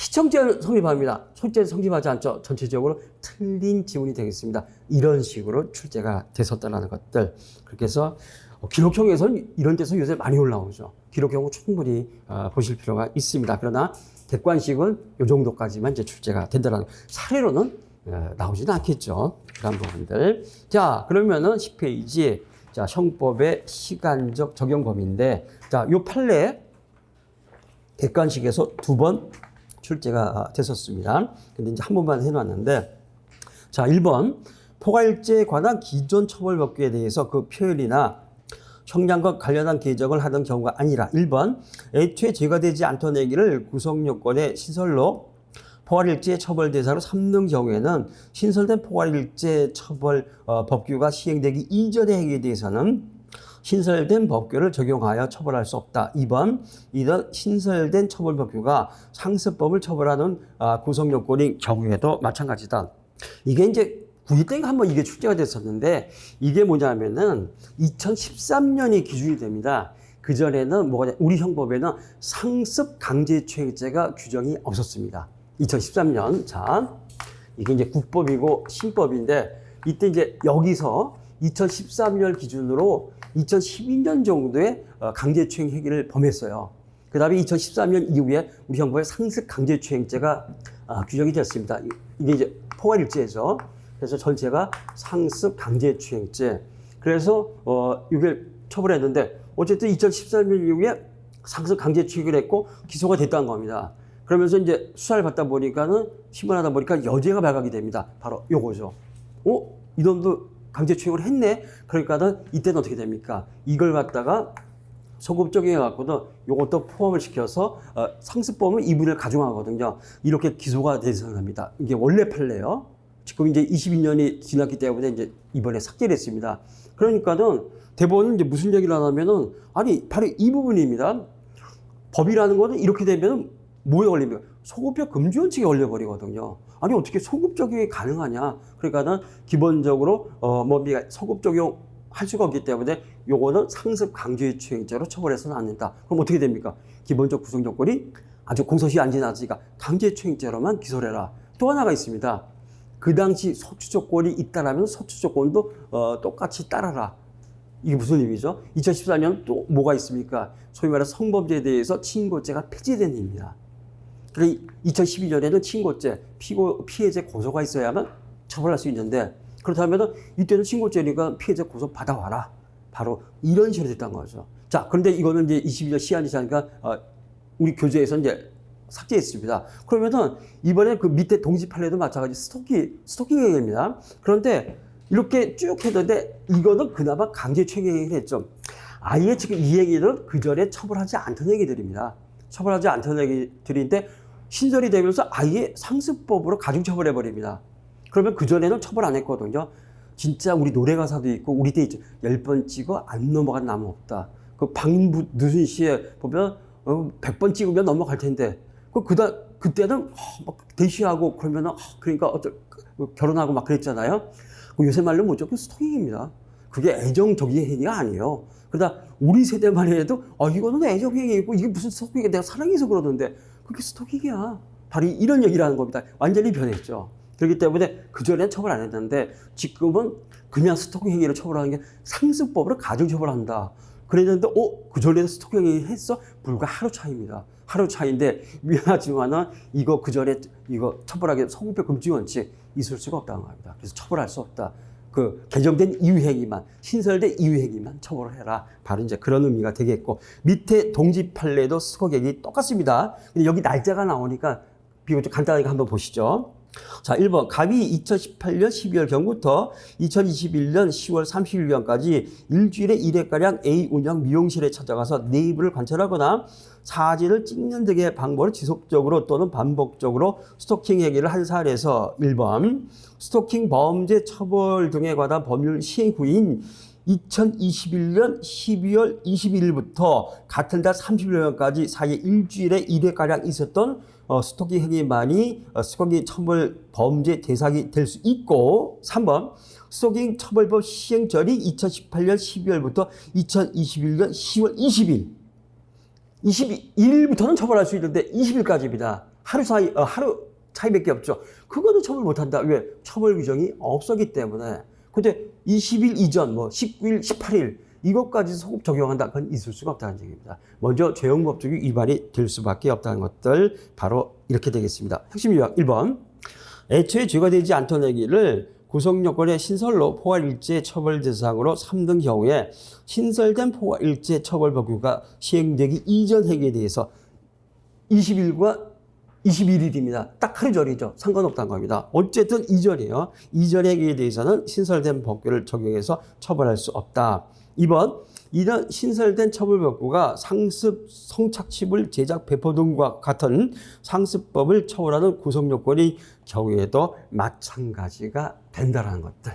시청죄는 성립합니다. 소죄는 성립하지 않죠. 전체적으로 틀린 지문이 되겠습니다. 이런 식으로 출제가 됐었다는 것들. 그렇게 해서 기록형에서는 이런 데서 요새 많이 올라오죠. 기록형은 충분히 보실 필요가 있습니다. 그러나 객관식은 이 정도까지만 이제 출제가 된다는 사례로는 나오지는 않겠죠. 그런 부분들. 자, 그러면은 10페이지. 자, 형법의 시간적 적용 범위인데, 자, 요 판례 객관식에서 2번 출제가 됐었습니다. 근데 이제 한 번만 해놨는데, 자, 1번. 포괄일제에 관한 기존 처벌법규에 대해서 그 표현이나 형량과 관련한 개정을 하던 경우가 아니라 1번. 애초에 제거되지 않던 행위를 구성요건의 신설로 포괄일제 처벌 대상으로 삼는 경우에는 신설된 포괄일제 처벌 법규가 시행되기 이전의 행위에 대해서는 신설된 법규를 적용하여 처벌할 수 없다. 2번, 이런 신설된 처벌 법규가 상습범을 처벌하는 구성 요건인 경우에도 마찬가지다. 이게 이제 9.2 때 한번 이게 출제가 됐었는데, 이게 뭐냐면은 2013년이 기준이 됩니다. 그전에는 뭐가, 우리 형법에는 상습 강제추행죄가 규정이 없었습니다. 2013년. 자, 이게 이제 국법이고 신법인데, 이때 이제 여기서 2013년 기준으로 2012년 정도의 강제추행 행위를 범했어요. 그 다음에 2013년 이후에 우리 형법에 상습 강제추행죄가 규정이 됐습니다. 이게 이제 포괄일제죠. 그래서 전체가 상습 강제추행죄. 그래서 이걸 처벌했는데, 어쨌든 2013년 이후에 상습 강제추행을 했고 기소가 됐다는 겁니다. 그러면서 이제 수사를 받다 보니까는 신문하다 보니까 여죄가 발각이 됩니다. 바로 요거죠. 이놈도 강제추행을 했네. 그러니까는 이때는 어떻게 됩니까? 이걸 갖다가 소급 적용해 갖고는 요것도 포함을 시켜서 상습범은 이분을 가중하거든요. 이렇게 기소가 되선합니다. 이게 원래 판례요. 지금 이제 22년이 지났기 때문에 이제 이번에 삭제됐습니다. 그러니까는 대법원은 이제 무슨 얘기를 하냐면은, 아니 바로 이 부분입니다. 법이라는 거는 이렇게 되면 뭐에 걸립니까? 소급적 금지 원칙에 걸려버리거든요. 아니 어떻게 소급 적용이 가능하냐? 그러니까는 기본적으로 뭡니까? 소급 적용 할 수가 없기 때문에 요거는 상습 강제추행죄로 처벌해서는 안 된다. 그럼 어떻게 됩니까? 기본적 구성 조건이 아주 공소시효 안 지났으니까 강제추행죄로만 기소를 해라. 또 하나가 있습니다. 그 당시 소추 조건이 있다라면 소추 조건도 똑같이 따라라. 이게 무슨 의미죠? 2014년 또 뭐가 있습니까? 소위 말해 성범죄에 대해서 친고죄가 폐지된 의미입니다. 그러니까 2012년에는 친고죄, 피해자 고소가 있어야만 처벌할 수 있는데, 그렇다면 이때는 친고죄니까 피해자 고소 받아와라. 바로 이런 식으로 됐다는 거죠. 자, 그런데 이거는 이제 22년 시한이 지나니까 우리 교재에서 이제 삭제했습니다. 그러면은 이번에 그 밑에 동지 판례도 마찬가지 스토킹 행위입니다. 그런데 이렇게 쭉 했는데 이거는 그나마 강제추행 행위를 했죠. 아예 지금 이 행위는 그전에 처벌하지 않던 행위들입니다. 처벌하지 않던 행위들인데 신설이 되면서 아예 상습법으로 가중처벌해버립니다. 그러면 그전에는 처벌 안 했거든요. 진짜 우리 노래 가사도 있고 우리 때 있죠. 10번 찍어 안 넘어간 나무 없다. 그 박누순 씨에 보면 100번 찍으면 넘어갈 텐데 그때는 막 대시하고 그러면은 그러니까 결혼하고 막 그랬잖아요. 요새 말로 뭐죠? 그 스토킹입니다. 그게 애정적인 행위가 아니에요. 그러다 우리 세대만 해도 이거는 애정행위고 이게 무슨 스토킹이야? 내가 사랑해서 그러는데 그게 스토킹이야. 바로 이런 얘기를 하는 겁니다. 완전히 변했죠. 그렇기 때문에 그전엔 처벌 안 했는데 지금은 그냥 스토킹 행위를 처벌하는 게 상습법으로 가중처벌한다. 그랬는데 그전에는 스토킹 행위 했어? 불과 하루 차이입니다. 하루 차이인데 미안하지만은 이거 그전에 이거 처벌하기 성범죄 금지 원칙 있을 수가 없다는 겁니다. 그래서 처벌할 수 없다. 그 개정된 이유 행위만, 신설된 이유 행위만 처벌을 해라. 바로 이제 그런 의미가 되겠고, 밑에 동지 판례도 스토킹이 똑같습니다. 근데 여기 날짜가 나오니까 비교적 간단하게 한번 보시죠. 자, 1번. 갑이 2018년 12월경부터 2021년 10월 30일경까지 일주일에 1회가량 A 운영 미용실에 찾아가서 내부를 관찰하거나 사진을 찍는 등의 방법으로 지속적으로 또는 반복적으로 스토킹 행위를 한 사례에서 1번. 스토킹 범죄 처벌 등에 관한 법률 시행 후인 2021년 12월 21일부터 같은 달 30일까지 사이에 일주일에 1회가량 있었던 스토킹 행위만이 스토킹 처벌 범죄 대상이 될 수 있고, 3번. 스토킹 처벌법 시행절이 2018년 12월부터 2021년 10월 20일. 22일부터는 처벌할 수 있는데 20일까지입니다. 하루 차이밖에 없죠. 그거는 처벌 못한다. 왜? 처벌 규정이 없었기 때문에. 근데 20일 이전, 뭐 19일, 18일 이것까지 소급 적용한다. 그건 있을 수가 없다는 얘기입니다. 먼저 죄형법적이 위반이 될 수밖에 없다는 것들 바로 이렇게 되겠습니다. 핵심 요약 1번. 애초에 죄가 되지 않던 행위를 구성요건의 신설로 포괄일제 처벌 대상으로 삼는 경우에 신설된 포괄일제 처벌 법규가 시행되기 이전 행위에 대해서 20일과 21일입니다. 딱 하루 전이죠. 상관없다는 겁니다. 어쨌든 이전이에요. 이전 행위에 대해서는 신설된 법규를 적용해서 처벌할 수 없다. 2번, 이런 신설된 처벌법규가 상습, 성착취물, 제작, 배포 등과 같은 상습법을 처벌하는 구성요건의 경우에도 마찬가지가 된다는 것들.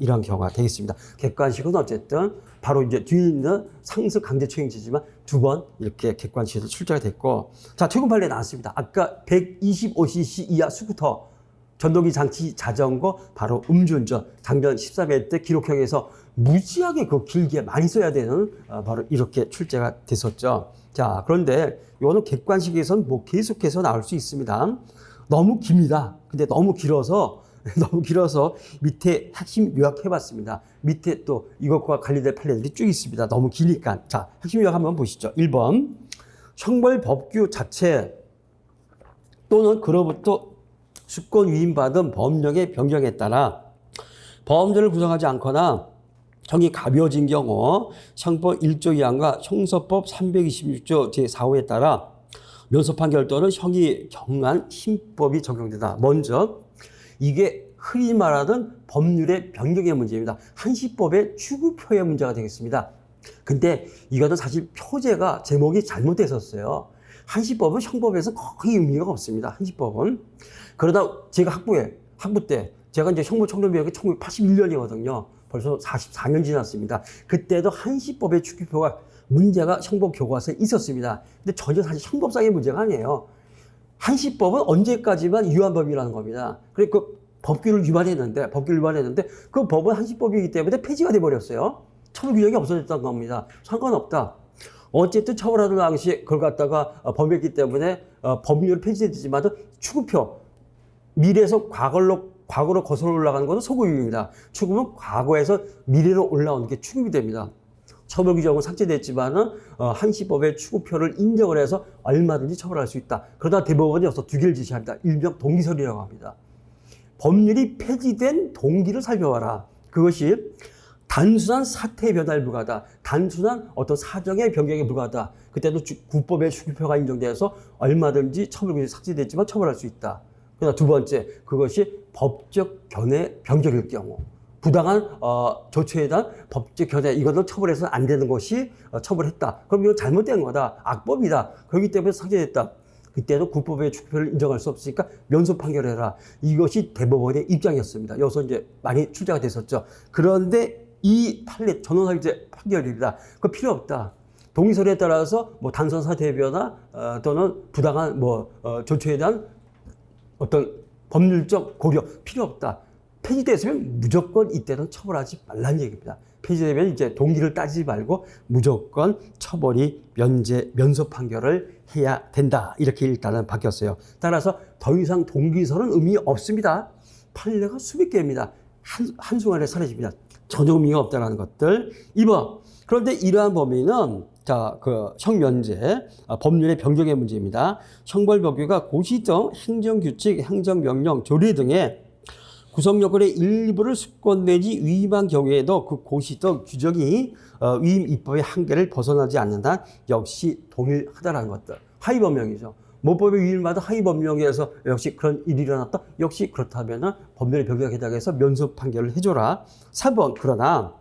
이런 경우가 되겠습니다. 객관식은 어쨌든 바로 이제 뒤에 있는 상습 강제추행죄지만 2번 이렇게 객관식에서 출제가 됐고, 자, 최근 판례 나왔습니다. 아까 125cc 이하 스쿠터, 전동기 장치 자전거, 바로 음주운전, 작년 13회 때 기록형에서 무지하게 그 길게 많이 써야 되는 바로 이렇게 출제가 됐었죠. 자, 그런데 이거는 객관식에서는 뭐 계속해서 나올 수 있습니다. 너무 깁니다. 근데 너무 길어서 밑에 핵심 요약해봤습니다. 밑에 또 이것과 관련된 판례들이 쭉 있습니다. 너무 기니까. 자, 핵심 요약 한번 보시죠. 1번, 형벌법규 자체 또는 그로부터 수권 위임받은 법령의 변경에 따라 범죄를 구성하지 않거나 형이 가벼워진 경우 형법 1조 2항과 형사법 326조 제4호에 따라 면소 판결 또는 형이 경한 힘법이 적용된다. 먼저 이게 흔히 말하는 법률의 변경의 문제입니다. 한시법의 추구표의 문제가 되겠습니다. 근데 이거는 사실 표제가 제목이 잘못됐었어요. 한시법은 형법에서 거의 의미가 없습니다. 한시법은. 그러다 제가 학부 때 제가 이제 형법청렴개혁이 1981년이거든요. 벌써 44년 지났습니다. 그때도 한시법의 추구표가 문제가 형법 교과서에 있었습니다. 근데 전혀 사실 형법상의 문제가 아니에요. 한시법은 언제까지만 위헌법이라는 겁니다. 그리고 그 법규를 위반했는데 그 법은 한시법이기 때문에 폐지가 돼버렸어요. 처벌 규정이 없어졌다는 겁니다. 상관없다. 어쨌든 처벌하는 당시에 그걸 갖다가 범했기 때문에 법률 폐지됐지만 추구표, 미래에서 과거로 거슬러 올라가는 것은 소급입니다. 추구는 과거에서 미래로 올라오는 게 추급이 됩니다. 처벌 규정은 삭제됐지만은 한시법의 추구표를 인정을 해서 얼마든지 처벌할 수 있다. 그러다 대법원이 여기서 두 개를 지시합니다. 일명 동기설이라고 합니다. 법률이 폐지된 동기를 살펴봐라. 그것이 단순한 사태의 변화에 불과하다. 단순한 어떤 사정의 변경에 불과하다. 그때도 국법의 추구표가 인정돼서 얼마든지 처벌 규정이 삭제됐지만 처벌할 수 있다. 그다음 두 번째, 그것이 법적 견해 변경일 경우. 부당한 조처에 대한 법적 견해, 이것을 처벌해서는 안 되는 것이 처벌했다. 그럼 이건 잘못된 거다. 악법이다. 그렇기 때문에 삭제됐다. 그때도 국법의 추구표를 인정할 수 없으니까 면소 판결해라. 이것이 대법원의 입장이었습니다. 여기서 이제 많이 출제가 됐었죠. 그런데 이 판례, 전원살제 판결입니다. 그거 필요 없다. 동의설에 따라서 뭐 단순 사태의 변화 또는 부당한 조처에 대한 어떤 법률적 고려 필요 없다. 폐지됐으면 무조건 이때는 처벌하지 말라는 얘기입니다. 폐지되면 이제 동기를 따지지 말고 무조건 처벌이 면소 판결을 해야 된다. 이렇게 일단은 바뀌었어요. 따라서 더 이상 동기설은 의미 없습니다. 판례가 수백 개입니다. 한순간에 사라집니다. 전혀 의미가 없다는 것들. 2번. 그런데 이러한 범위는 형면제, 법률의 변경의 문제입니다. 형벌법규가 고시정, 행정규칙, 행정명령, 조례 등의 구성요건의 일부를 수권 내지 위임한 경우에도 그 고시적 규정이 위임 입법의 한계를 벗어나지 않는다. 역시 동일하다는 것들. 하위법령이죠. 모법의 위임을 받은 하위법령에서 역시 그런 일이 일어났다. 역시 그렇다면 법률의 변경에 해당해서 면소 판결을 해줘라. 3번. 그러나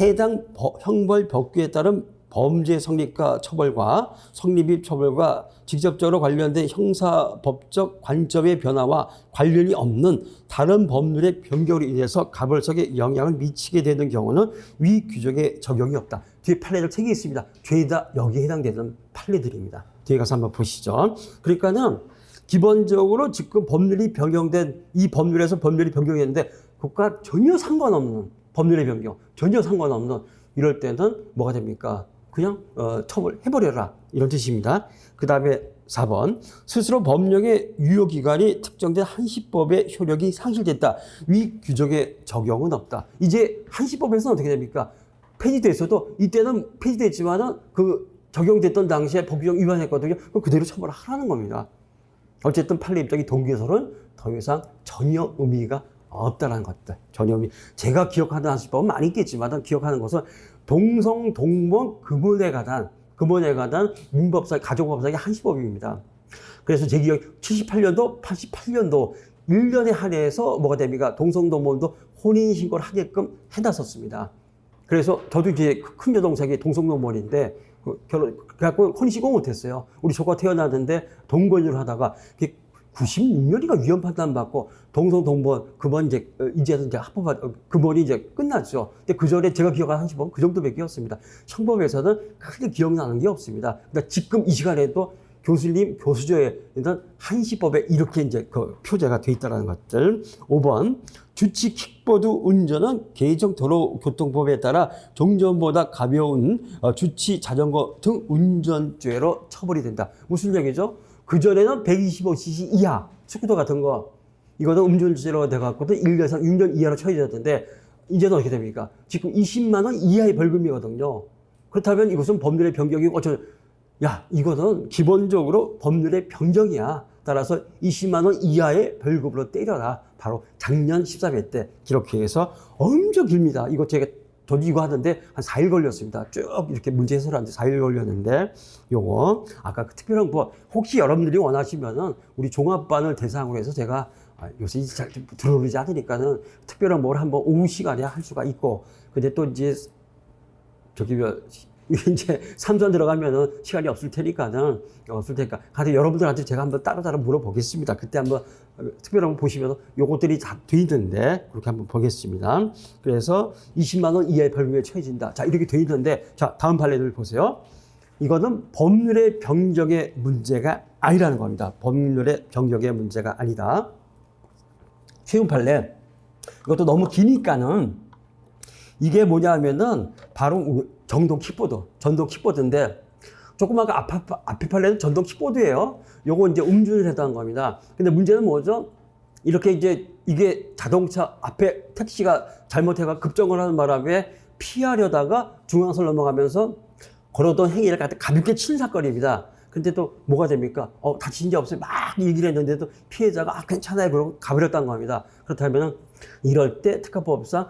해당 형벌법규에 따른 범죄 성립과 처벌과 성립입 처벌과 직접적으로 관련된 형사법적 관점의 변화와 관련이 없는 다른 법률의 변경으로 인해서 가벌석에 영향을 미치게 되는 경우는 위 규정에 적용이 없다. 뒤에 판례들 3개 있습니다. 죄다 여기에 해당되는 판례들입니다. 뒤에 가서 한번 보시죠. 그러니까는 기본적으로 지금 법률이 변경된 이 법률에서 법률이 변경했는데 그것과 전혀 상관없는 법률의 변경, 전혀 상관없는 이럴 때는 뭐가 됩니까? 그냥 처벌해버려라. 이런 뜻입니다. 그 다음에 4번 스스로 법령의 유효기간이 특정된 한시법의 효력이 상실됐다. 위 규정의 적용은 없다. 이제 한시법에서는 어떻게 됩니까? 폐지됐어도 이때는 폐지됐지만은 그 적용됐던 당시에 법 규정 위반했거든요. 그럼 그대로 처벌을 하라는 겁니다. 어쨌든 판례 입장이 동기에서는 더 이상 전혀 의미가 없다는 것들. 전혀 의미. 제가 기억하는 한시법은 많이 있겠지만 기억하는 것은 동성, 동본, 금혼에 관한 민법상, 가족법상의 한시법입니다. 그래서 제 기억 78년도, 88년도 1년에 한해서 뭐가 됩니까? 동성, 동본도 혼인신고를 하게끔 해놨었습니다. 그래서 저도 이제 큰 여동생이 동성, 동본인데 그래갖고 혼인신고 못했어요. 우리 조카 태어났는데 동거인을 하다가 96년이가 위헌 판단 받고 동성 동본 그번 이제는 합법 그번이 이제 끝났죠. 근데 그 전에 제가 기억하는 한시법 그 정도밖에였습니다. 형법에서는 크게 기억나는 게 없습니다. 그러니까 지금 이 시간에도 교수님 교수조에 있는 한시법에 이렇게 이제 그 표제가 돼 있다는 것들. 5번 주치 킥보드 운전은 개정 도로교통법에 따라 종전보다 가벼운 주치 자전거 등 운전죄로 처벌이 된다. 무슨 얘기죠? 그전에는 125cc 이하 스쿠터 같은 거 이거는 음주운전죄로 돼갖고도 1년에서 6년 이하로 처해졌는데 이제는 어떻게 됩니까? 지금 20만 원 이하의 벌금이거든요. 그렇다면 이것은 법률의 변경이고 이거는 기본적으로 법률의 변경이야. 따라서 20만 원 이하의 벌금으로 때려라. 바로 작년 13회 때 기록해서 엄청 깁니다. 저도 이거 하는데 한 4일 걸렸습니다. 쭉 이렇게 문제 해설하는데 4일 걸렸는데 요거 아까 그 특별한 법 혹시 여러분들이 원하시면은 우리 종합반을 대상으로 해서 제가 요새 잘 들어오지 않으니까는 특별한 뭘 한번 오후 시간에 할 수가 있고 근데 또 이제 이제 삼선 들어가면은 시간이 없을 테니까는 근데 여러분들한테 제가 한번 따로 물어보겠습니다. 그때 한번 특별히 한번 보시면 요것들이 다 돼 있는데 그렇게 한번 보겠습니다. 그래서 20만 원 이하의 벌금에 처해진다. 자, 이렇게 돼 있는데 자, 다음 판례를 보세요. 이거는 법률의 변경의 문제가 아니라는 겁니다. 법률의 변경의 문제가 아니다. 최근 판례. 이것도 너무 기니까는 이게 뭐냐면은 바로 전동 킥보드인데 조금 아까 앞에 판례는 전동 킥보드예요. 요거 이제 음주를 했다는 겁니다. 근데 문제는 뭐죠? 이렇게 이제 이게 자동차 앞에 택시가 잘못해가 급정을 하는 바람에 피하려다가 중앙선을 넘어가면서 걸어던 행위를 가볍게 치는 사건입니다. 근데 또 뭐가 됩니까? 다친 게 없어요. 막 얘기를 했는데도 피해자가 괜찮아요. 그러고 가버렸다는 겁니다. 그렇다면 이럴 때 특가법상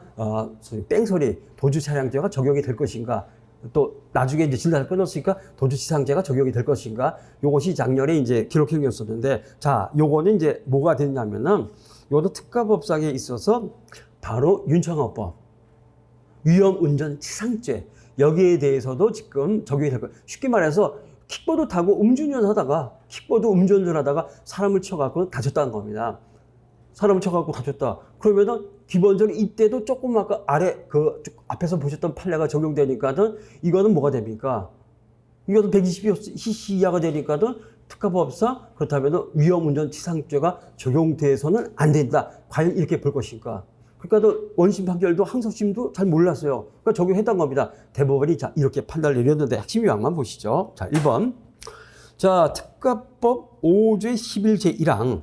뺑소리 도주차량죄가 적용이 될 것인가? 또 나중에 이제 진단을 끊었으니까 도주치상죄가 적용이 될 것인가? 요것이 작년에 이제 기록형이었었는데 자, 요거는 이제 뭐가 됐냐면은 요것도 특가법상에 있어서 바로 윤창호법 위험운전치상죄 여기에 대해서도 지금 적용이 될 거예요. 쉽게 말해서 킥보드 타고 킥보드 음주운전을 하다가 사람을 쳐갖고 다쳤다는 겁니다. 사람을 쳐갖고 다쳤다. 그러면은 기본적으로 이때도 조금 아까 앞에서 보셨던 판례가 적용되니까는 이거는 뭐가 됩니까? 이거는 120cc 이하가 되니까는 특가법상 그렇다면은 위험운전치상죄가 적용돼서는 안 된다. 과연 이렇게 볼 것인가? 그러니까 원심 판결도 항소심도 잘 몰랐어요. 그러니까 적용했던 겁니다. 대법원이 자 이렇게 판단을 내렸는데 핵심 요약만 보시죠. 자, 1번. 자, 특가법 5조 11제 1항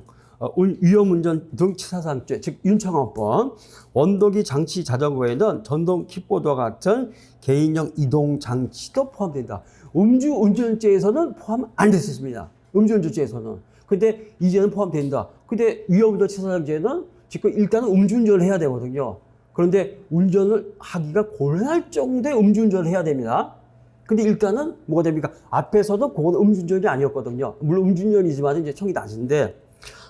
위험운전 등 치사상죄, 즉 윤창호법 원동기 장치 자전거에는 전동 킥보드와 같은 개인용 이동 장치도 포함된다. 음주운전죄에서는 포함 안 됐습니다. 음주운전죄에서는. 근데 이제는 포함된다. 근데 위험운전 치사상죄는 지금 일단은 음주운전을 해야 되거든요. 그런데 운전을 하기가 곤란할 정도의 음주운전을 해야 됩니다. 근데 일단은 뭐가 됩니까? 앞에서도 그건 음주운전이 아니었거든요. 물론 음주운전이지만 이제 청이 낮은데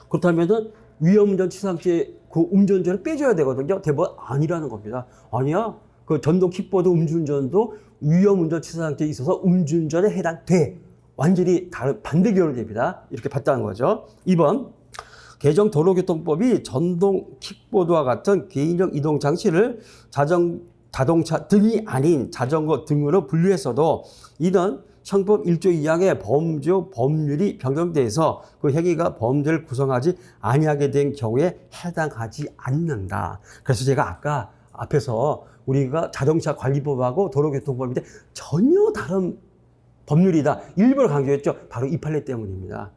그렇다면은 위험운전 치사상죄 그 음주운전을 빼줘야 되거든요. 대법원 아니라는 겁니다. 아니야. 그 전동 킥보드 음주운전도 위험운전 치사상죄에 있어서 음주운전에 해당돼. 완전히 다른 반대 결론됩니다. 이렇게 봤다는 거죠. 2번. 개정 도로교통법이 전동 킥보드와 같은 개인용 이동 장치를 자동차 등이 아닌 자전거 등으로 분류했어도 이는 형법 1조 2항의 범죄 법률이 변경돼서 그 행위가 범죄를 구성하지 아니하게 된 경우에 해당하지 않는다. 그래서 제가 아까 앞에서 우리가 자동차 관리법하고 도로교통법인데 전혀 다른 법률이다. 일부러 강조했죠. 바로 이 판례 때문입니다.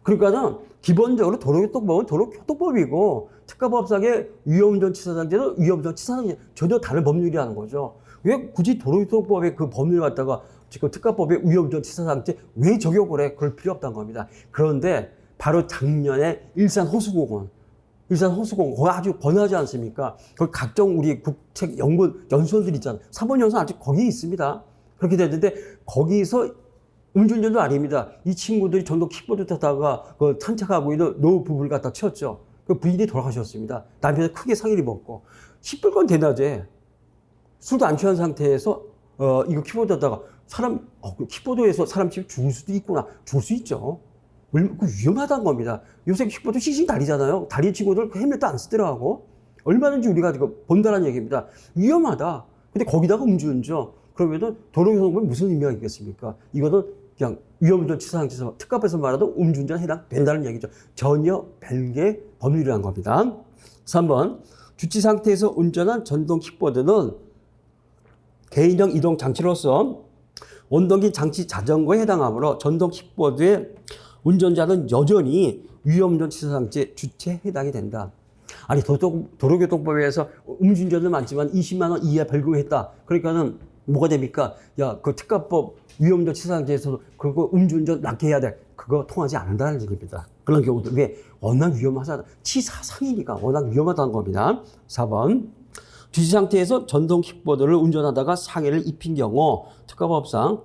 그러니까는 기본적으로 도로교통법은 도로교통법이고 특가법상의 위험운전치사상제는 위험운전치사상제 전혀 다른 법률이라는 거죠. 왜 굳이 도로교통법의 그 법률을 갖다가 지금 특가법의 위험운전치사상제 왜 적용을 해? 그럴 필요 없다는 겁니다. 그런데 바로 작년에 일산호수공원 거기 아주 번화하지 않습니까? 거기 각종 우리 국책 연수원들 있잖아요. 사법연수원 아직 거기 있습니다. 그렇게 됐는데 거기서 음주운전도 아닙니다. 이 친구들이 전동 킥보드 타다가 그 산책하고 있는 노후 부부를 갖다 치웠죠. 그 부인이 돌아가셨습니다. 남편이 크게 상해를 입었고 시뻘건 대낮에 술도 안 취한 상태에서 이거 킥보드 타다가 그 킥보드에서 사람 치면 죽을 수도 있구나. 죽을 수 있죠. 그 위험하다는 겁니다. 요새 킥보드 싱싱 다리잖아요. 다리 친구들 헬멧도 안 쓰더라고. 얼마든지 우리가 본다는 얘기입니다. 위험하다. 근데 거기다가 음주운전. 그러면은 도로교통법이 무슨 의미가 있겠습니까? 이거는 그냥 위험운전치사상제에서 특가법에서 말하던 음주운전에 해당된다는 얘기죠. 전혀 별개의 법률이라는 겁니다. 3번 주치 상태에서 운전한 전동 킥보드는 개인형 이동 장치로서 원동기 장치 자전거에 해당하므로 전동 킥보드의 운전자는 여전히 위험운전치사상제 주체에 해당이 된다. 아니 도로교통법에서 음주운전은 많지만 20만 원 이하 벌금했다. 그러니까는 뭐가 됩니까? 야, 그 특가법 위험운전치사상제에서도 그거 음주운전 낮게 해야 돼. 그거 통하지 않는다는 얘기입니다. 그런 경우도 왜 워낙 위험하잖아. 치사상이니까 워낙 위험하다는 겁니다. 4번 주시 상태에서 전동 킥보드를 운전하다가 상해를 입힌 경우 특가법상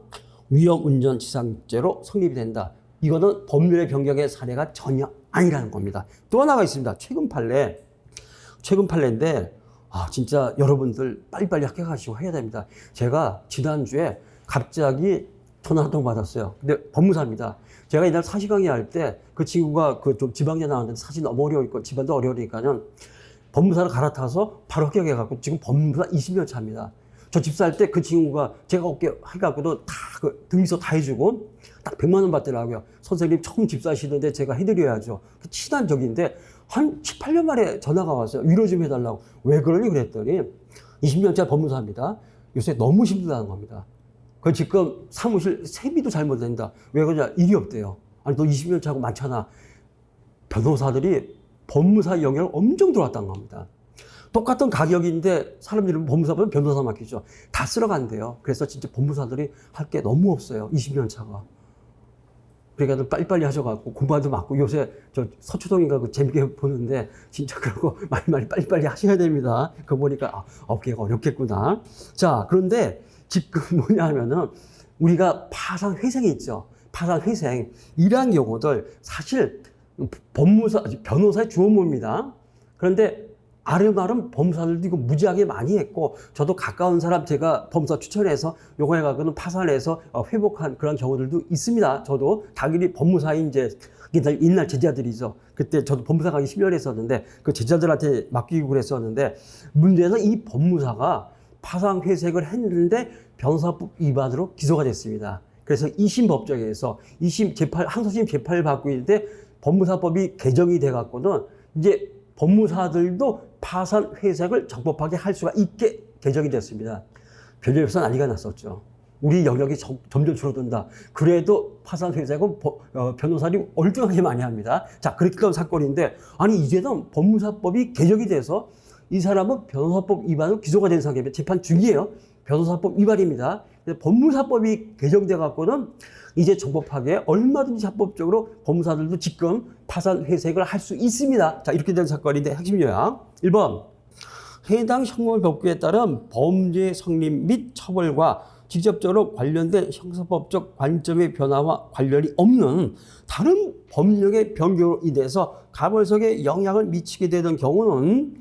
위험운전치사상제로 성립이 된다. 이거는 법률의 변경의 사례가 전혀 아니라는 겁니다. 또 하나가 있습니다. 최근 판례인데 진짜 여러분들 빨리빨리 합격하시고 해야 됩니다. 제가 지난주에 갑자기 전화 한 통 받았어요. 근데 법무사입니다. 제가 이날 사시 강의할 때 그 친구가 그 좀 지방에 나왔는데 사실 너무 어려우니까 집안도 어려우니까는 법무사를 갈아타서 바로 합격해갖고 지금 법무사 20년 차입니다. 저 집사할 때 그 친구가 제가 어깨 해갖고도 다 그 등기소 다 해주고 딱 100만 원 받더라고요. 선생님 처음 집사하시는데 제가 해드려야죠. 친한 적인데 한 18년 만에 전화가 왔어요. 위로 좀 해달라고. 왜 그러니 그랬더니 20년차 법무사입니다. 요새 너무 힘들다는 겁니다. 그 지금 사무실 세비도 잘못 낸다. 왜 그러냐? 일이 없대요. 아니 너 20년 차고 많잖아. 변호사들이 법무사 영역을 엄청 들어왔다는 겁니다. 똑같은 가격인데 사람들은 법무사보다 변호사 맡기죠. 다 쓸어간대요. 그래서 진짜 법무사들이 할 게 너무 없어요. 20년 차가. 그러니까 빨리빨리 하셔갖고 공부도 맞고 요새 저 서초동인가 그 재밌게 보는데 진짜 그러고 많이 빨리빨리 하셔야 됩니다. 그거 보니까 업계가 어렵겠구나. 자, 그런데 지금 뭐냐 하면은 우리가 파산회생이 있죠. 파산회생. 이러한 경우들 사실 변호사의 주어모입니다. 그런데 아름아름 법무사들도 이거 무지하게 많이 했고 저도 가까운 사람 제가 법무사 추천해서 요거 해가지고는 파산해서 회복한 그런 경우들도 있습니다. 저도 당연히 법무사인 이제 옛날 제자들이죠. 그때 저도 법무사 강의 10년 했었는데 그 제자들한테 맡기고 그랬었는데 문제는 이 법무사가 파산 회색을 했는데 변호사법 위반으로 기소가 됐습니다. 그래서 2심 법정에서 2심 재판 항소심 재판을 받고 있는데 법무사법이 개정이 돼 갖고는 이제 법무사들도 파산 회색을 적법하게 할 수가 있게 개정이 됐습니다. 변호사에서 난리가 났었죠. 우리 영역이 점점 줄어든다. 그래도 파산 회색은 변호사들이 얼등하게 많이 합니다. 자, 그렇게 된 사건인데 아니 이제는 법무사법이 개정이 돼서 이 사람은 변호사법 위반으로 기소가 된 상태입니다. 재판 중이에요. 변호사법 위반입니다. 법무사법이 개정돼 갖고는 이제 적법하게 얼마든지 합법적으로 법무사들도 지금 파산 회색을 할 수 있습니다. 자, 이렇게 된 사건인데 핵심 요약. 1번. 해당 형법규에 따른 범죄 성립 및 처벌과 직접적으로 관련된 형사법적 관점의 변화와 관련이 없는 다른 법령의 변경으로 인해서 가벌석에 영향을 미치게 되는 경우는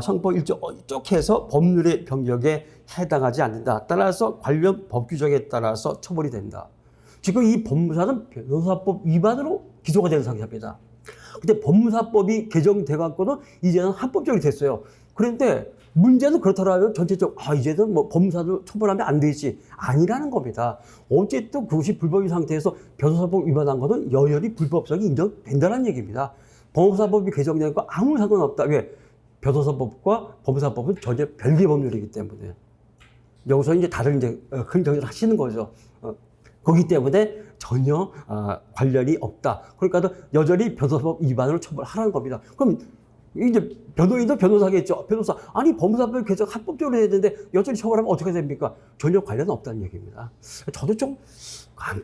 형법 1조 쪽해서 법률의 변경에 해당하지 않는다. 따라서 관련 법규정에 따라서 처벌이 된다. 지금 이 법무사는 변호사법 위반으로 기소가 되는 상태입니다. 근데 법무사법이 개정돼 갖고는 이제는 합법적이 됐어요. 그런데 문제는 그렇더라면 전체적 이제는 뭐 법무사도 처벌하면 안 되지 아니라는 겁니다. 어쨌든 그것이 불법인 상태에서 변호사법 위반한 것은 여전히 불법성이 인정된다는 얘기입니다. 법무사법이 개정된 거 아무 상관없다. 왜? 변호사법과 법무사법은 전혀 별개 법률이기 때문에 여기서 이제 다른 큰 정의를 하시는 거죠. 거기 때문에 전혀 관련이 없다. 그러니까 여전히 변호사법 위반으로 처벌하라는 겁니다. 그럼 이제 변호인도 변호사겠죠. 변호사 아니 법무사법 개정 합법적으로 해야 되는데 여전히 처벌하면 어떻게 됩니까? 전혀 관련 없다는 얘기입니다. 저도 좀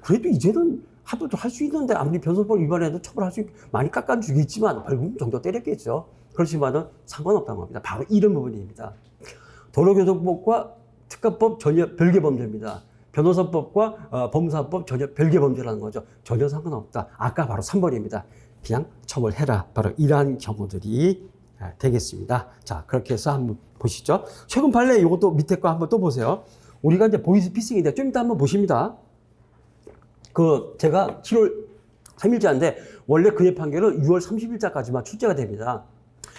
그래도 이제는 합법도 할 수 있는데 아무리 변호사법 위반해도 처벌할 수 많이 깎아주겠지만 벌금 정도 때렸겠죠. 그렇지만은 상관없다는 겁니다. 바로 이런 부분입니다. 도로교통법과 특가법 전혀 별개 범죄입니다. 변호사법과 법무사법 전혀 별개 범죄라는 거죠. 전혀 상관없다. 아까 바로 3번입니다. 그냥 처벌해라. 바로 이러한 경우들이 되겠습니다. 자, 그렇게 해서 한번 보시죠. 최근 판례 이것도 밑에 거 한번 또 보세요. 우리가 이제 보이스피싱인데 좀 이따 한번 보십니다. 제가 7월 3일자인데 원래 그의 판결은 6월 30일자까지만 출제가 됩니다.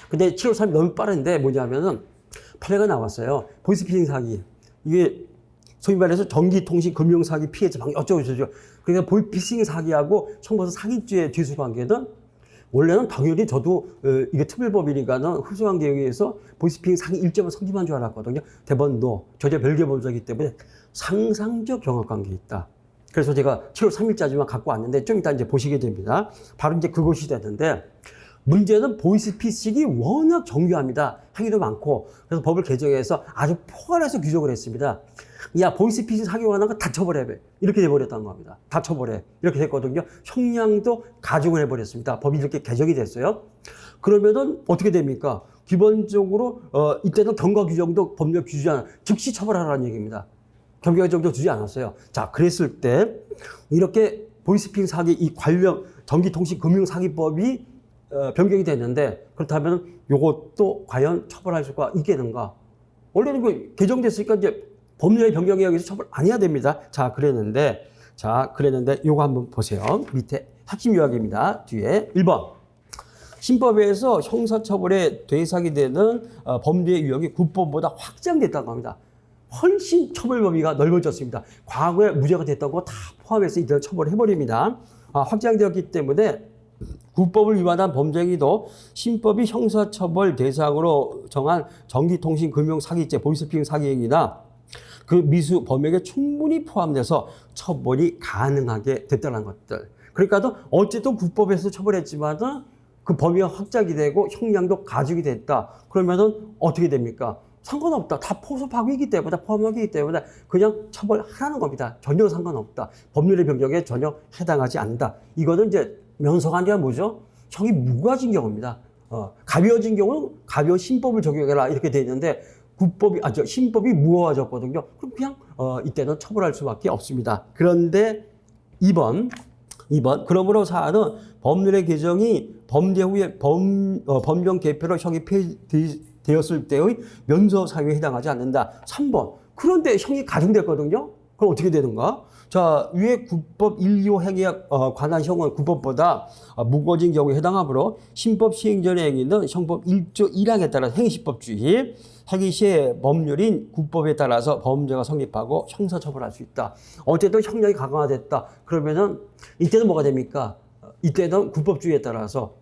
근데 7월 3일 너무 빠른데 뭐냐면은 판례가 나왔어요. 보이스피싱 사기. 이게 소위 말해서 전기통신금융사기 피해자 방지 어쩌고저쩌고. 그러니까 보이스피싱 사기하고 청부서 사기죄의 뒤수 관계는 원래는 당연히 저도 이게 특별법이니까는 흡수한 계획에 의해서 보이스피싱 사기 1점을 성립한 줄 알았거든요. 대법원 전혀 별개 범죄이기 때문에 상상적 경합관계가 있다. 그래서 제가 7월 3일자지만 갖고 왔는데 좀 이따 이제 보시게 됩니다. 바로 이제 그것이 되는데 문제는 보이스피싱이 워낙 정교합니다. 행위도 많고 그래서 법을 개정해서 아주 포괄해서 규정을 했습니다. 야 보이스피싱 사기하는 거 다 처벌해. 이렇게 돼버렸다는 겁니다. 다 처벌해. 이렇게 됐거든요. 형량도 가중을 해버렸습니다. 법이 이렇게 개정이 됐어요. 그러면은 어떻게 됩니까? 기본적으로 이때는 경과 규정도 법률 규정이 않아 즉시 처벌하라는 얘기입니다. 경과 규정도 주지 않았어요. 자, 그랬을 때 이렇게 보이스피싱 사기 이 관련 전기통신금융사기법이 변경이 됐는데 그렇다면 이것도 과연 처벌할 수가 있겠는가? 원래는 그 개정됐으니까 이제 법률의 변경에 의해서 처벌 안 해야 됩니다. 자, 그랬는데 요거 한번 보세요. 밑에 핵심 요약입니다. 뒤에 1번. 신법에서 형사처벌의 대상이 되는 범죄의 유형이 국법보다 확장됐다고 합니다. 훨씬 처벌 범위가 넓어졌습니다. 과거에 무죄가 됐던 거 다 포함해서 이대로 처벌해버립니다. 확장되었기 때문에 국법을 위반한 범죄행위도 신법이 형사처벌 대상으로 정한 전기통신금융사기죄, 보이스피싱 사기행위나 그 미수 범액에 충분히 포함돼서 처벌이 가능하게 됐다는 것들. 그러니까 어쨌든 국법에서 처벌했지만 그 범위가 확장이 되고 형량도 가중이 됐다. 그러면은 어떻게 됩니까? 상관없다. 다 포섭하기 때문에 포함하기 때문에 그냥 처벌하라는 겁니다. 전혀 상관없다. 법률의 변경에 전혀 해당하지 않는다. 이거는 이제 면서가 아니라 뭐죠? 형이 무과진 경우입니다. 가벼워진 경우는 가벼운 신법을 적용해라 이렇게 돼 있는데 신법이 무거워졌거든요. 그럼 그냥 이때는 처벌할 수밖에 없습니다. 그런데 2번 그러므로 사안은 법률의 개정이 범죄 후에 법령 개표로 형이 폐지되었을 때의 면서 사유에 해당하지 않는다. 3번 그런데 형이 가중됐거든요. 그럼 어떻게 되는가? 자, 위에 국법 1, 2호 행위에 관한 형은 국법보다 무거워진 경우에 해당하므로 신법 시행 전의 행위는 형법 1조 1항에 따라 행위시법주의, 행위 시의 법률인 국법에 따라서 범죄가 성립하고 형사처벌할 수 있다. 어쨌든 형량이 강화됐다. 그러면은 이때는 뭐가 됩니까? 이때는 국법주의에 따라서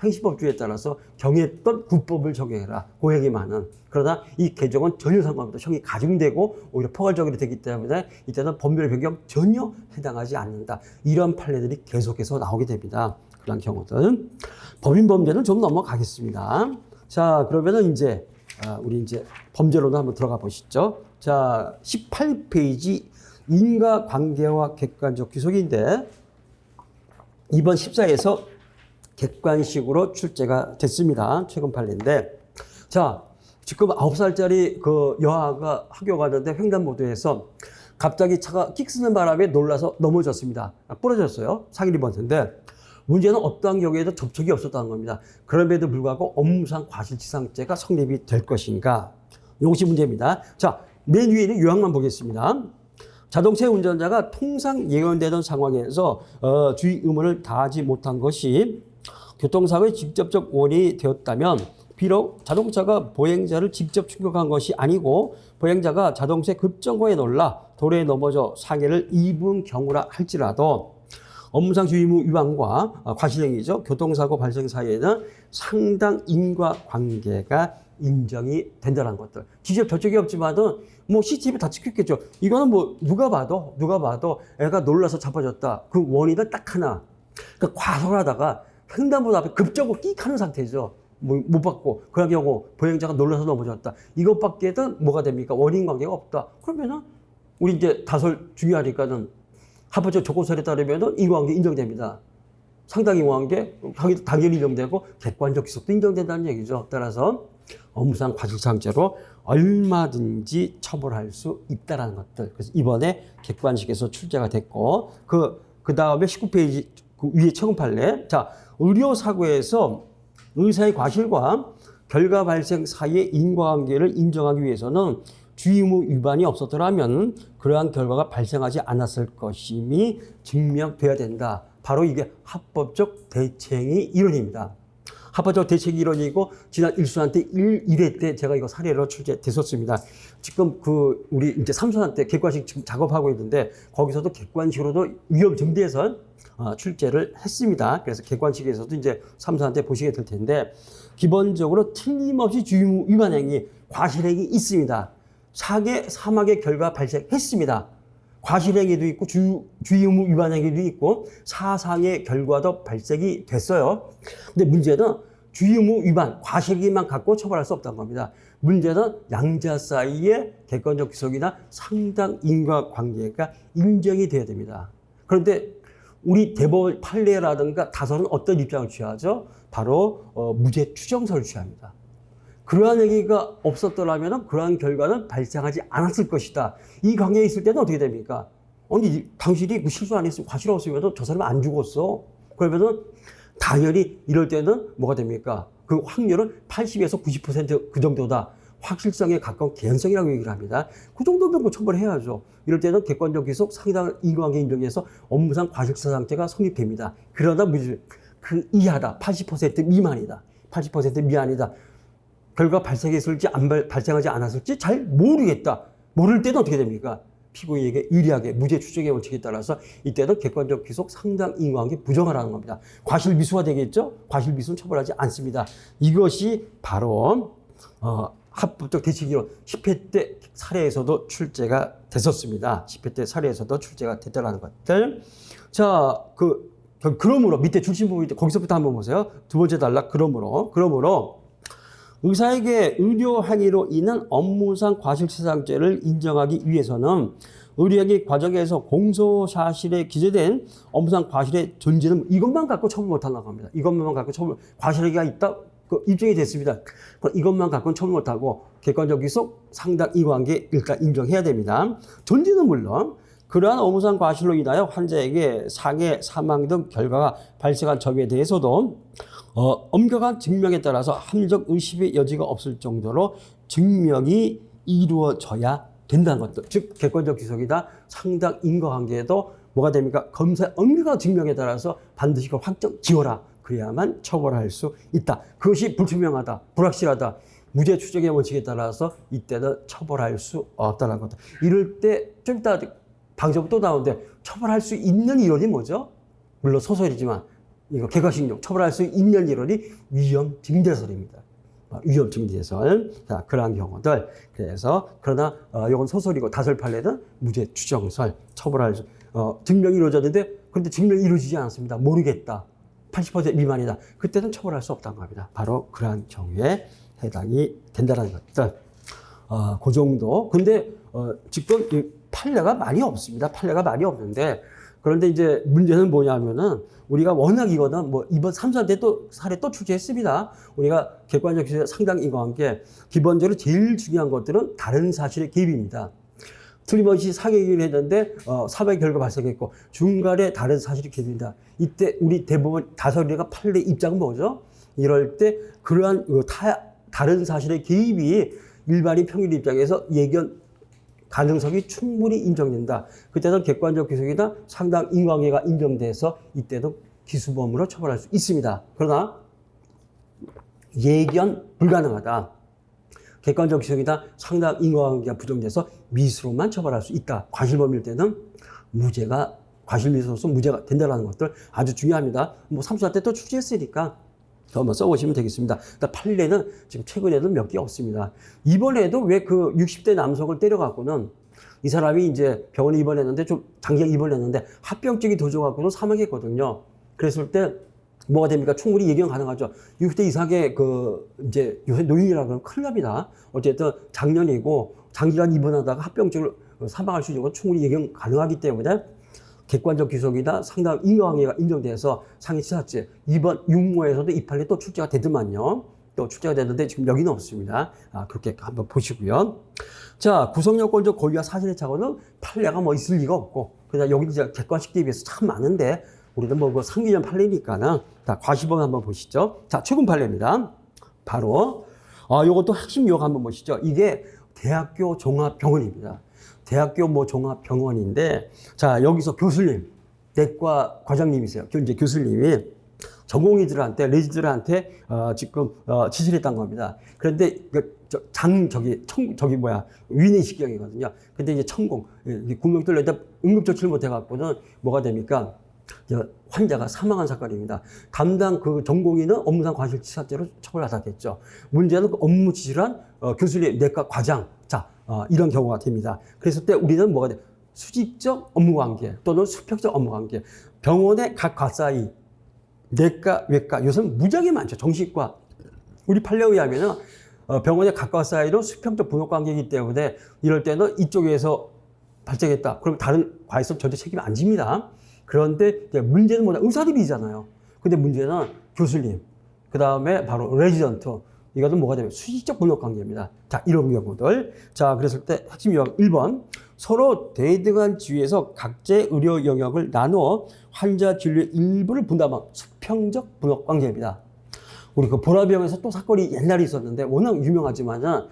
행시법주의에 따라서 정했던 국법을 적용해라. 고행이만은. 그러나 이 개정은 전혀 상관없다. 형이 가중되고 오히려 포괄적으로 되기 때문에 이때는 법률의 변경 전혀 해당하지 않는다. 이런 판례들이 계속해서 나오게 됩니다. 그런 경우들. 법인 범죄는 좀 넘어가겠습니다. 자, 그러면은 이제 우리 이제 범죄로도 한번 들어가 보시죠. 자, 18페이지 인과관계와 객관적 귀속인데 이번 14에서 객관식으로 출제가 됐습니다. 최근 판례인데. 자, 지금 9살짜리 그 여아가 학교 가는데 횡단보도에서 갑자기 차가 끽 쓰는 바람에 놀라서 넘어졌습니다. 부러졌어요. 상해를 입었는데 문제는 어떠한 경우에도 접촉이 없었다는 겁니다. 그럼에도 불구하고 업무상 과실치상죄가 성립이 될 것인가? 이것이 문제입니다. 자, 맨 위에 있는 요약만 보겠습니다. 자동차 운전자가 통상 예견되는 상황에서 주의 의무를 다하지 못한 것이 교통사고의 직접적 원인이 되었다면 비록 자동차가 보행자를 직접 충격한 것이 아니고 보행자가 자동차의 급정거에 놀라 도로에 넘어져 상해를 입은 경우라 할지라도 업무상 주의 의무 위반과 과실행위죠. 교통사고 발생 사이에는 상당 인과관계가 인정이 된다는 것들. 직접 저쪽이 없지만은 뭐 CCTV 다 찍혔겠죠. 이거는 뭐 누가 봐도 애가 놀라서 자빠졌다. 그 원인은 딱 하나. 그러니까 과속하다가 횡단보도 앞에 급정거 끽 하는 상태죠. 뭐 못 받고 그런 경우 보행자가 놀라서 넘어졌다. 이것밖에는 뭐가 됩니까? 원인 관계가 없다. 그러면은 우리 이제 다설 중요하니까는 합법적 조건설에 따르면은 인과관계 인정됩니다. 상당 인과관계 당연히 인정되고 객관적 기속도 인정된다는 얘기죠. 따라서 업무상 과실사항죄로 얼마든지 처벌할 수 있다라는 것들. 그래서 이번에 객관식에서 출제가 됐고 그 다음에 19페이지 그 위에 처음 판례. 자, 의료사고에서 의사의 과실과 결과 발생 사이의 인과관계를 인정하기 위해서는 주의의무 위반이 없었더라면 그러한 결과가 발생하지 않았을 것임이 증명돼야 된다. 바로 이게 합법적 대체행위 이론입니다. 합법적 대체행위 이론이고 지난 일순환 때 1회 때 제가 이거 사례로 출제됐었습니다. 지금 우리 이제 3순환 때 객관식 지금 작업하고 있는데 거기서도 객관식으로도 위험 증대해서 출제를 했습니다. 그래서 객관식에서도 이제 3순환 때 보시게 될 텐데 기본적으로 틀림없이 주의의무 위반 행위, 과실행위 있습니다. 사망의 결과 발생했습니다. 과실행위도 있고 주의의무 위반 행위도 있고 사상의 결과도 발생이 됐어요. 근데 문제는 주의의무 위반, 과실행위만 갖고 처벌할 수 없다는 겁니다. 문제는 양자 사이의 객관적 기속이나 상당 인과관계가 인정이 돼야 됩니다. 그런데 우리 대법원 판례라든가 다설은 어떤 입장을 취하죠? 바로 무죄 추정설을 취합니다. 그러한 얘기가 없었더라면 그러한 결과는 발생하지 않았을 것이다. 이 관계에 있을 때는 어떻게 됩니까? 아니, 당신이 그 실수 안 했으면 과실 없으면 저 사람 안 죽었어. 그러면은 당연히 이럴 때는 뭐가 됩니까? 그 확률은 80에서 90% 그 정도다. 확실성에 가까운 개연성이라고 얘기를 합니다. 그 정도면 뭐 처벌해야죠. 이럴 때는 객관적 기속, 상당 인과관계 인정해서 업무상 과실사상죄가 성립됩니다. 그러나 그 이하다. 80% 미만이다. 80% 미만이다. 결과 발생했을지 발생하지 않았을지 잘 모르겠다. 모를 때는 어떻게 됩니까? 피고인에게 유리하게 무죄 추정의 원칙에 따라서 이때는 객관적 기속 상당 인과관계 부정하라는 겁니다. 과실미수가 되겠죠? 과실미수는 처벌하지 않습니다. 이것이 바로 합법적 대책이론 10회 때 사례에서도 출제가 됐었습니다. 10회 때 사례에서도 출제가 됐다는 것들. 자, 그러므로 밑에 중심 부분 거기서부터 한번 보세요. 두 번째 단락 그러므로 의사에게 의료 행위로 인한 업무상 과실치상죄를 인정하기 위해서는 의료행위 과정에서 공소사실에 기재된 업무상 과실의 존재는 이것만 갖고 처벌 못한다고 합니다. 이것만 갖고 과실행위가 있다? 입증이 됐습니다. 이것만 갖고는 처벌 못하고 객관적 기속, 상당 이관계 일단 인정해야 됩니다. 존재는 물론 그러한 업무상 과실로 인하여 환자에게 상해, 사망 등 결과가 발생한 점에 대해서도 엄격한 증명에 따라서 합리적 의심의 여지가 없을 정도로 증명이 이루어져야 된다는 것들. 즉 객관적 기속이다. 상당 인과관계에도 뭐가 됩니까? 검사의 엄격한 증명에 따라서 반드시 그 확정 지어라. 그래야만 처벌할 수 있다. 그것이 불투명하다. 불확실하다. 무죄 추정의 원칙에 따라서 이때는 처벌할 수 없다는 것들. 이럴 때 좀 이따 방법 또 나오는데 처벌할 수 있는 이론이 뭐죠? 물론 소설이지만 이거 객관식용 처벌할 수 있는 이론이 위험 증대설입니다. 위험 증대설. 자, 그러한 경우들. 그래서 그러나 이건 소설이고 다설 판례는 무죄 추정설 처벌할 수 증명이 이루어졌는데 그런데 증명이 이루어지지 않았습니다. 모르겠다. 80% 미만이다. 그때는 처벌할 수 없다는 겁니다. 바로 그러한 경우에 해당이 된다는 것들. 그 정도. 근데 지금 판례가 많이 없습니다. 판례가 많이 없는데 그런데 이제 문제는 뭐냐면은 우리가 워낙 이거는 뭐 이번 3사 때 또 사례 또 출제했습니다. 우리가 객관적 기소에 상당 인과관계 기본적으로 제일 중요한 것들은 다른 사실의 개입입니다. 틀림없이 사격을 했는데 사망 결과 발생했고 중간에 다른 사실이 개입니다. 이때 우리 대법원 다설이가 판례 입장은 뭐죠? 이럴 때 그러한 다른 사실의 개입이 일반인 평균 입장에서 예견 가능성이 충분히 인정된다. 그때는 객관적 기소이나 상당 인과관계가 인정돼서 이때도 기수범으로 처벌할 수 있습니다. 그러나 예견 불가능하다. 객관적 기소이나 상당 인과관계가 부정돼서 미수로만 처벌할 수 있다. 과실범일 때는 과실미수로서 무죄가 된다는 것들 아주 중요합니다. 뭐 3수 때 또 출제했으니까 한번 써보시면 되겠습니다. 일단 판례는 지금 최근에도 몇 개 없습니다. 이번에도 왜 그 60대 남성을 때려갖고는 이 사람이 이제 병원에 입원했는데 좀 장기간 입원했는데 합병증이 도져갖고는 사망했거든요. 그랬을 때 뭐가 됩니까? 충분히 예견 가능하죠. 60대 이상의 그 이제 요새 노인이라 그러면 큰일 납니다. 어쨌든 작년이고 장기간 입원하다가 합병증을 사망할 수 있는 건 충분히 예견 가능하기 때문에 객관적 기소이나 상당 인과관계가 인정돼서 상해치사죄 이번 육모에서도 이 판례 또 출제가 되더만요. 또 출제가 됐는데 지금 여기는 없습니다. 그렇게 한번 보시고요. 자, 구성요건적 고의와 사실의 착오는 판례가 뭐 있을 리가 없고 그냥 여기 이제 객관식 대비해서 참 많은데 우리는 뭐 그 상기전 판례니까는 자, 과시범 한번 보시죠. 자, 최근 판례입니다. 바로 요것도 핵심 요약 한번 보시죠. 이게 대학교 종합병원입니다. 대학교 뭐 종합병원인데 자, 여기서 교수님, 내과 과장님이세요. 이제 교수님이 전공의들한테 레지들한테 지금 지시를 했던 겁니다. 그런데 위내시경이거든요. 근데 이제 천공 구멍 뚫려 응급조치를 못 해갖고는 뭐가 됩니까? 환자가 사망한 사건입니다. 담당 그 전공의는 업무상 과실치사죄로 처벌받았겠죠. 문제는 그 업무 지시한 교수님, 내과 과장, 이런 경우가 됩니다. 그랬을 때 우리는 뭐가 돼? 수직적 업무관계 또는 수평적 업무관계. 병원의 각 과사이, 내과, 외과, 요새는 무지하게 많죠. 정신과. 우리 판례에 의하면은 병원의 각 과사이로 수평적 분업관계이기 때문에 이럴 때는 이쪽에서 발생했다. 그럼 다른 과에서 전체 책임 안 집니다. 그런데 문제는 뭐냐? 의사들이잖아요. 근데 문제는 교수님, 그 다음에 바로 레지던트. 이것은 뭐가 되면 수직적 분업관계입니다. 자, 이런 경우들. 자, 그랬을 때 핵심 요약 1번. 서로 대등한 지위에서 각자의 의료 영역을 나누어 환자 진료의 일부를 분담한 수평적 분업관계입니다. 우리 그 보라병에서 또 사건이 옛날에 있었는데 워낙 유명하지만은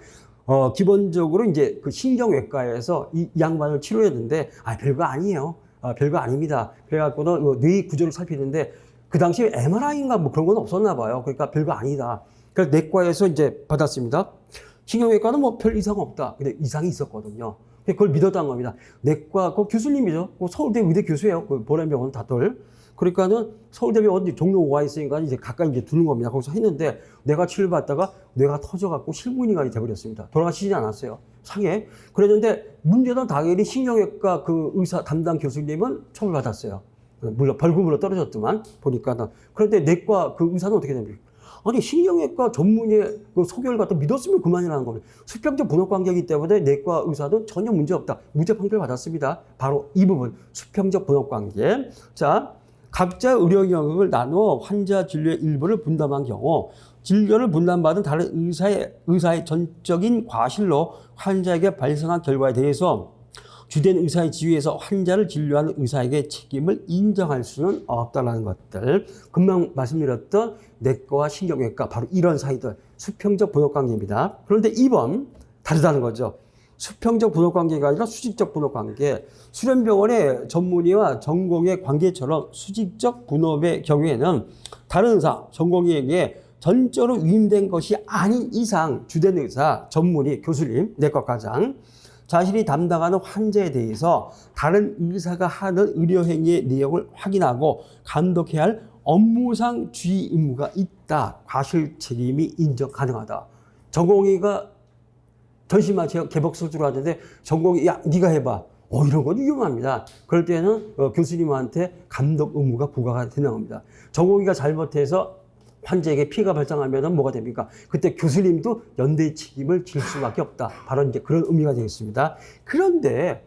기본적으로 이제 그 신경외과에서 이 양반을 치료했는데 별거 아니에요. 별거 아닙니다. 그래갖고는 뇌 구조를 살피는데 그 당시에 MRI인가 뭐 그런 건 없었나 봐요. 그러니까 별거 아니다. 그래서 내과에서 이제 받았습니다. 신경외과는 뭐 별 이상 없다. 근데 이상이 있었거든요. 그걸 믿었다는 겁니다. 내과, 그 교수님이죠. 그 서울대 의대 교수예요. 그 보람병원 다들. 그러니까는 서울대병원 종로 5가 있으니까 이제 가까이 이제 두는 겁니다. 거기서 했는데 내가 치료받다가 뇌가 터져갖고 실무인간이 돼버렸습니다. 돌아가시지 않았어요. 상해. 그랬는데 문제는 당연히 신경외과 그 의사 담당 교수님은 처벌받았어요. 물론 벌금으로 떨어졌지만 보니까는. 그런데 내과 그 의사는 어떻게 됩니까? 아니, 신경외과 전문의 그 소견을 갖다 믿었으면 그만이라는 겁니다. 수평적 분업관계이기 때문에 내과 의사는 전혀 문제 없다. 무죄 판결을 받았습니다. 바로 이 부분, 수평적 분업관계. 자, 각자 의료 영역을 나누어 환자 진료의 일부를 분담한 경우 진료를 분담받은 다른 의사의 전적인 과실로 환자에게 발생한 결과에 대해서 주된 의사의 지위에서 환자를 진료하는 의사에게 책임을 인정할 수는 없다는 것들. 금방 말씀드렸던 내과와 신경외과 바로 이런 사이들 수평적 분업관계입니다. 그런데 2번 다르다는 거죠. 수평적 분업관계가 아니라 수직적 분업관계. 수련병원의 전문의와 전공의 관계처럼 수직적 분업의 경우에는 다른 의사, 전공의에게 전적으로 위임된 것이 아닌 이상 주된 의사, 전문의, 교수님, 내과과장 자신이 담당하는 환자에 대해서 다른 의사가 하는 의료행위의 내용을 확인하고 감독해야 할 업무상 주의 의무가 있다. 과실 책임이 인정 가능하다. 전공의가 전신만 개복술주로 하는데 전공의 야 네가 해봐. 이런 건 위험합니다. 그럴 때는 교수님한테 감독 의무가 부과가 되는 겁니다. 전공의가 잘못해서 환자에게 피해가 발생하면 뭐가 됩니까? 그때 교수님도 연대 책임을 질 수밖에 없다. 바로 이제 그런 의미가 되겠습니다. 그런데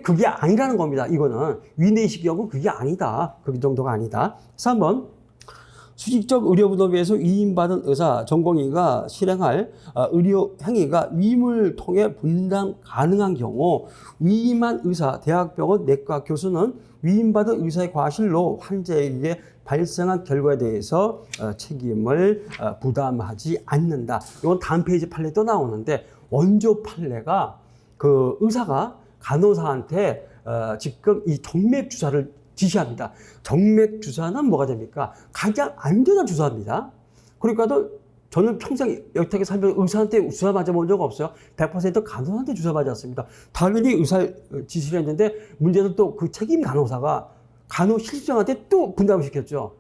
그게 아니라는 겁니다. 이거는 위내시경은 그게 아니다. 그 정도가 아니다. 3번. 수직적 의료분업에서 위임받은 의사, 전공의가 실행할 의료 행위가 위임을 통해 분담 가능한 경우 위임한 의사, 대학병원 내과 교수는 위임받은 의사의 과실로 환자에게 발생한 결과에 대해서 책임을 부담하지 않는다. 이건 다음 페이지 판례 또 나오는데 원조 판례가 그 의사가 간호사한테 지금 이 정맥 주사를 지시합니다. 정맥 주사는 뭐가 됩니까? 가장 안전한 주사입니다. 그러니까도 저는 평생 여태까지 살면서 의사한테 주사 맞아본 적 없어요. 100% 간호사한테 주사 맞았습니다. 당연히 의사 지시를 했는데 문제는 또 그 책임 간호사가 간호실장한테 또 분담을 시켰죠.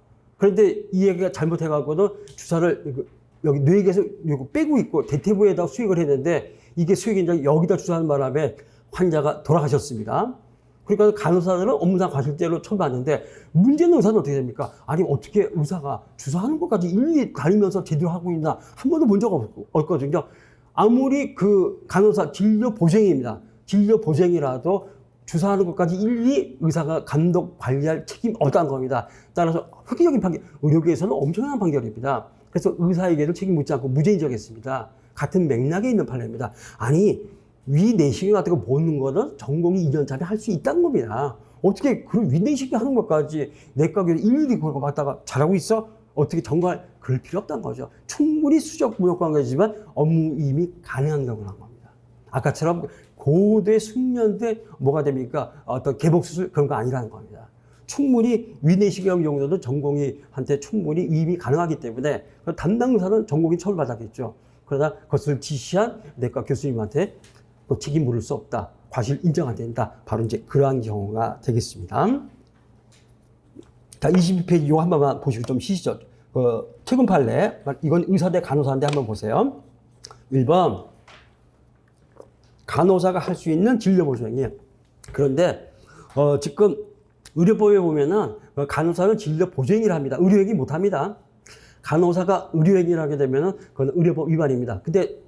그런데 이 얘기가 잘못해갖고는 주사를 여기 뇌에서 이거 빼고 있고 대퇴부에다 수액을 했는데 이게 수액이 이제 여기다 주사하는 바람에 환자가 돌아가셨습니다. 그러니까 간호사들은 업무상 과실죄로 처벌받는데 문제는 의사는 어떻게 됩니까? 아니 어떻게 의사가 주사하는 것까지 일일이 다니면서 제대로 하고 있나 한 번도 본 적 없거든요. 아무리 그 간호사 진료 보쟁입니다. 진료 보쟁이라도 주사하는 것까지 일일이 의사가 감독 관리할 책임 없다는 겁니다. 따라서 획기적인 판결, 의료계에서는 엄청난 판결입니다. 그래서 의사에게도 책임 묻지 않고 무죄인 정했습니다. 같은 맥락에 있는 판례입니다. 아니 위 내시경 같은 거 보는 거는 전공이 2년짜리 할 수 있다는 겁니다. 어떻게 그런 위 내시경 하는 것까지 내과 교수 일일이 그걸 맡다가 잘하고 있어? 어떻게 전공할 그럴 필요 없다는 거죠. 충분히 수적 무역 관계지만 업무 이임이 가능한 경우라는 겁니다. 아까처럼 고대 숙련대 뭐가 됩니까? 어떤 개복 수술 그런 거 아니라는 겁니다. 충분히 위내시경 정도는 전공의한테 충분히 이임이 가능하기 때문에 담당 의사는 전공의 처벌받았겠죠. 그러나 그것을 지시한 내과 교수님한테 또 책임 물을 수 없다. 과실 인정 안 된다. 바로 이제 그러한 경우가 되겠습니다. 자, 22페이지 이거 한 번만 보시고 좀 쉬시죠. 최근 판례, 이건 의사 대 간호사인데 한번 보세요. 1번, 간호사가 할 수 있는 진료보조행위. 그런데 지금 의료법에 보면은 간호사는 진료보조행위를 합니다. 의료행위 못합니다. 간호사가 의료행위를 하게 되면은 그건 의료법 위반입니다. 근데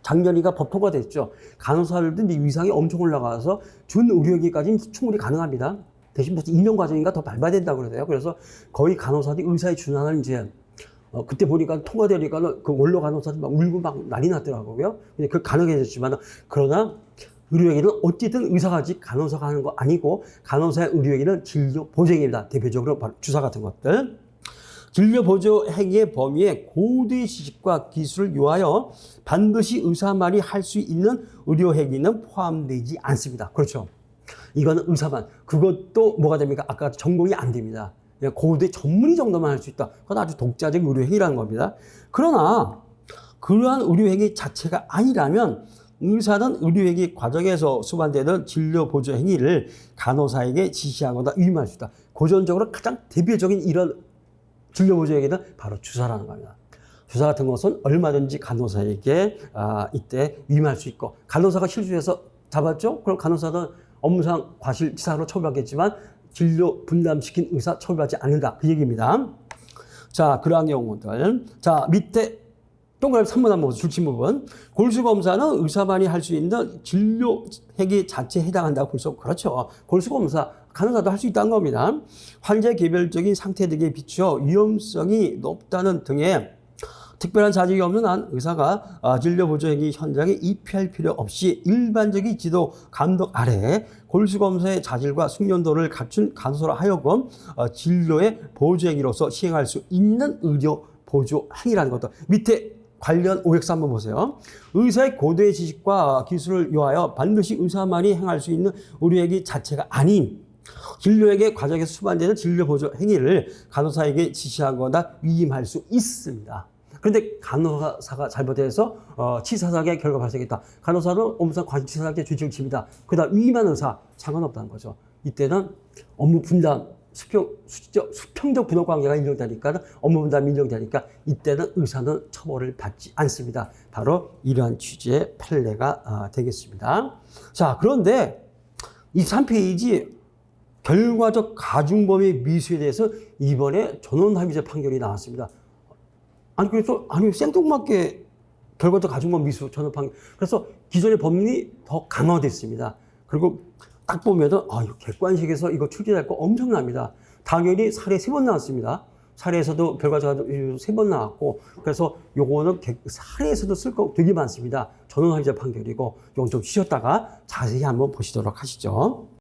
작년이가 법 통과됐죠. 간호사들도 위상이 엄청 올라가서 준의료행위까지는 충분히 가능합니다. 대신 무슨 2년 과정인가 더 밟아야 된다고 그러세요. 그래서 거의 간호사들이 의사의 준하는 이제 그때 보니까 통과되니까 그 원로 간호사들 막 울고 막 난리 났더라고요. 근데 그 가능해졌지만 그러나 의료행위는 어쨌든 의사가 하지 간호사가 하는 거 아니고 간호사의 의료행위는 진료보조행위입니다. 대표적으로 주사 같은 것들. 진료보조 행위의 범위에 고도의 지식과 기술을 요하여 반드시 의사만이 할 수 있는 의료행위는 포함되지 않습니다. 그렇죠. 이거는 의사만. 그것도 뭐가 됩니까? 아까 전공이 안 됩니다. 그냥 고도의 전문의 정도만 할 수 있다. 그건 아주 독자적 의료행위라는 겁니다. 그러나 그러한 의료행위 자체가 아니라면 의사는 의료행위 과정에서 수반되는 진료보조 행위를 간호사에게 지시하거나 위임할 수 있다. 고전적으로 가장 대표적인 이런 진료보조 행위는 바로 주사라는 겁니다. 주사 같은 것은 얼마든지 간호사에게 이때 위임할 수 있고 간호사가 실수해서 잡았죠? 그럼 간호사는 업무상 과실치사로 처벌받겠지만 진료 분담시킨 의사 처벌받지 않는다. 그 얘기입니다. 자, 그러한 경우들. 자, 밑에 동그라미 3번 한번 보세요. 줄침 부분. 골수검사는 의사만이 할 수 있는 진료 행위 자체에 해당한다고 볼 수 없고, 그렇죠. 골수검사, 간호사도 할 수 있다는 겁니다. 환자의 개별적인 상태 등에 비추어 위험성이 높다는 등의 특별한 자질이 없는 한 의사가 진료보조 행위 현장에 입회할 필요 없이 일반적인 지도 감독 아래 골수검사의 자질과 숙련도를 갖춘 간호사로 하여금 진료의 보조 행위로서 시행할 수 있는 의료 보조 행위라는 것도 밑에 관련 OX 한번 보세요. 의사의 고도의 지식과 기술을 요하여 반드시 의사만이 행할 수 있는 의료행위 자체가 아닌 진료에게 과정에서 수반되는 진료보조 행위를 간호사에게 지시하거나 위임할 수 있습니다. 그런데 간호사가 잘못해서 치사하게 결과 발생했다. 간호사는 업무상 과실치사하게 죄책을 집니다. 그다음 위임한 의사 상관없다는 거죠. 이때는 업무 분담, 수평적 분업 관계가 인정되니까 업무 분담이 인정되니까 이때는 의사는 처벌을 받지 않습니다. 바로 이러한 취지의 판례가 되겠습니다. 자, 그런데 23페이지 결과적 가중범위 미수에 대해서 이번에 전원합의제 판결이 나왔습니다. 그래서 생뚱맞게 결과적 가중범위 미수 전원 판결. 그래서 기존의 법률이 더 강화됐습니다. 그리고 딱 보면은 이거 객관식에서 이거 출제될 거 엄청납니다. 당연히 사례 3번 나왔습니다. 사례에서도 결과적으로 3번 나왔고, 그래서 요거는 사례에서도 쓸 거 되게 많습니다. 전원합의제 판결이고, 요건 좀 쉬었다가 자세히 한번 보시도록 하시죠.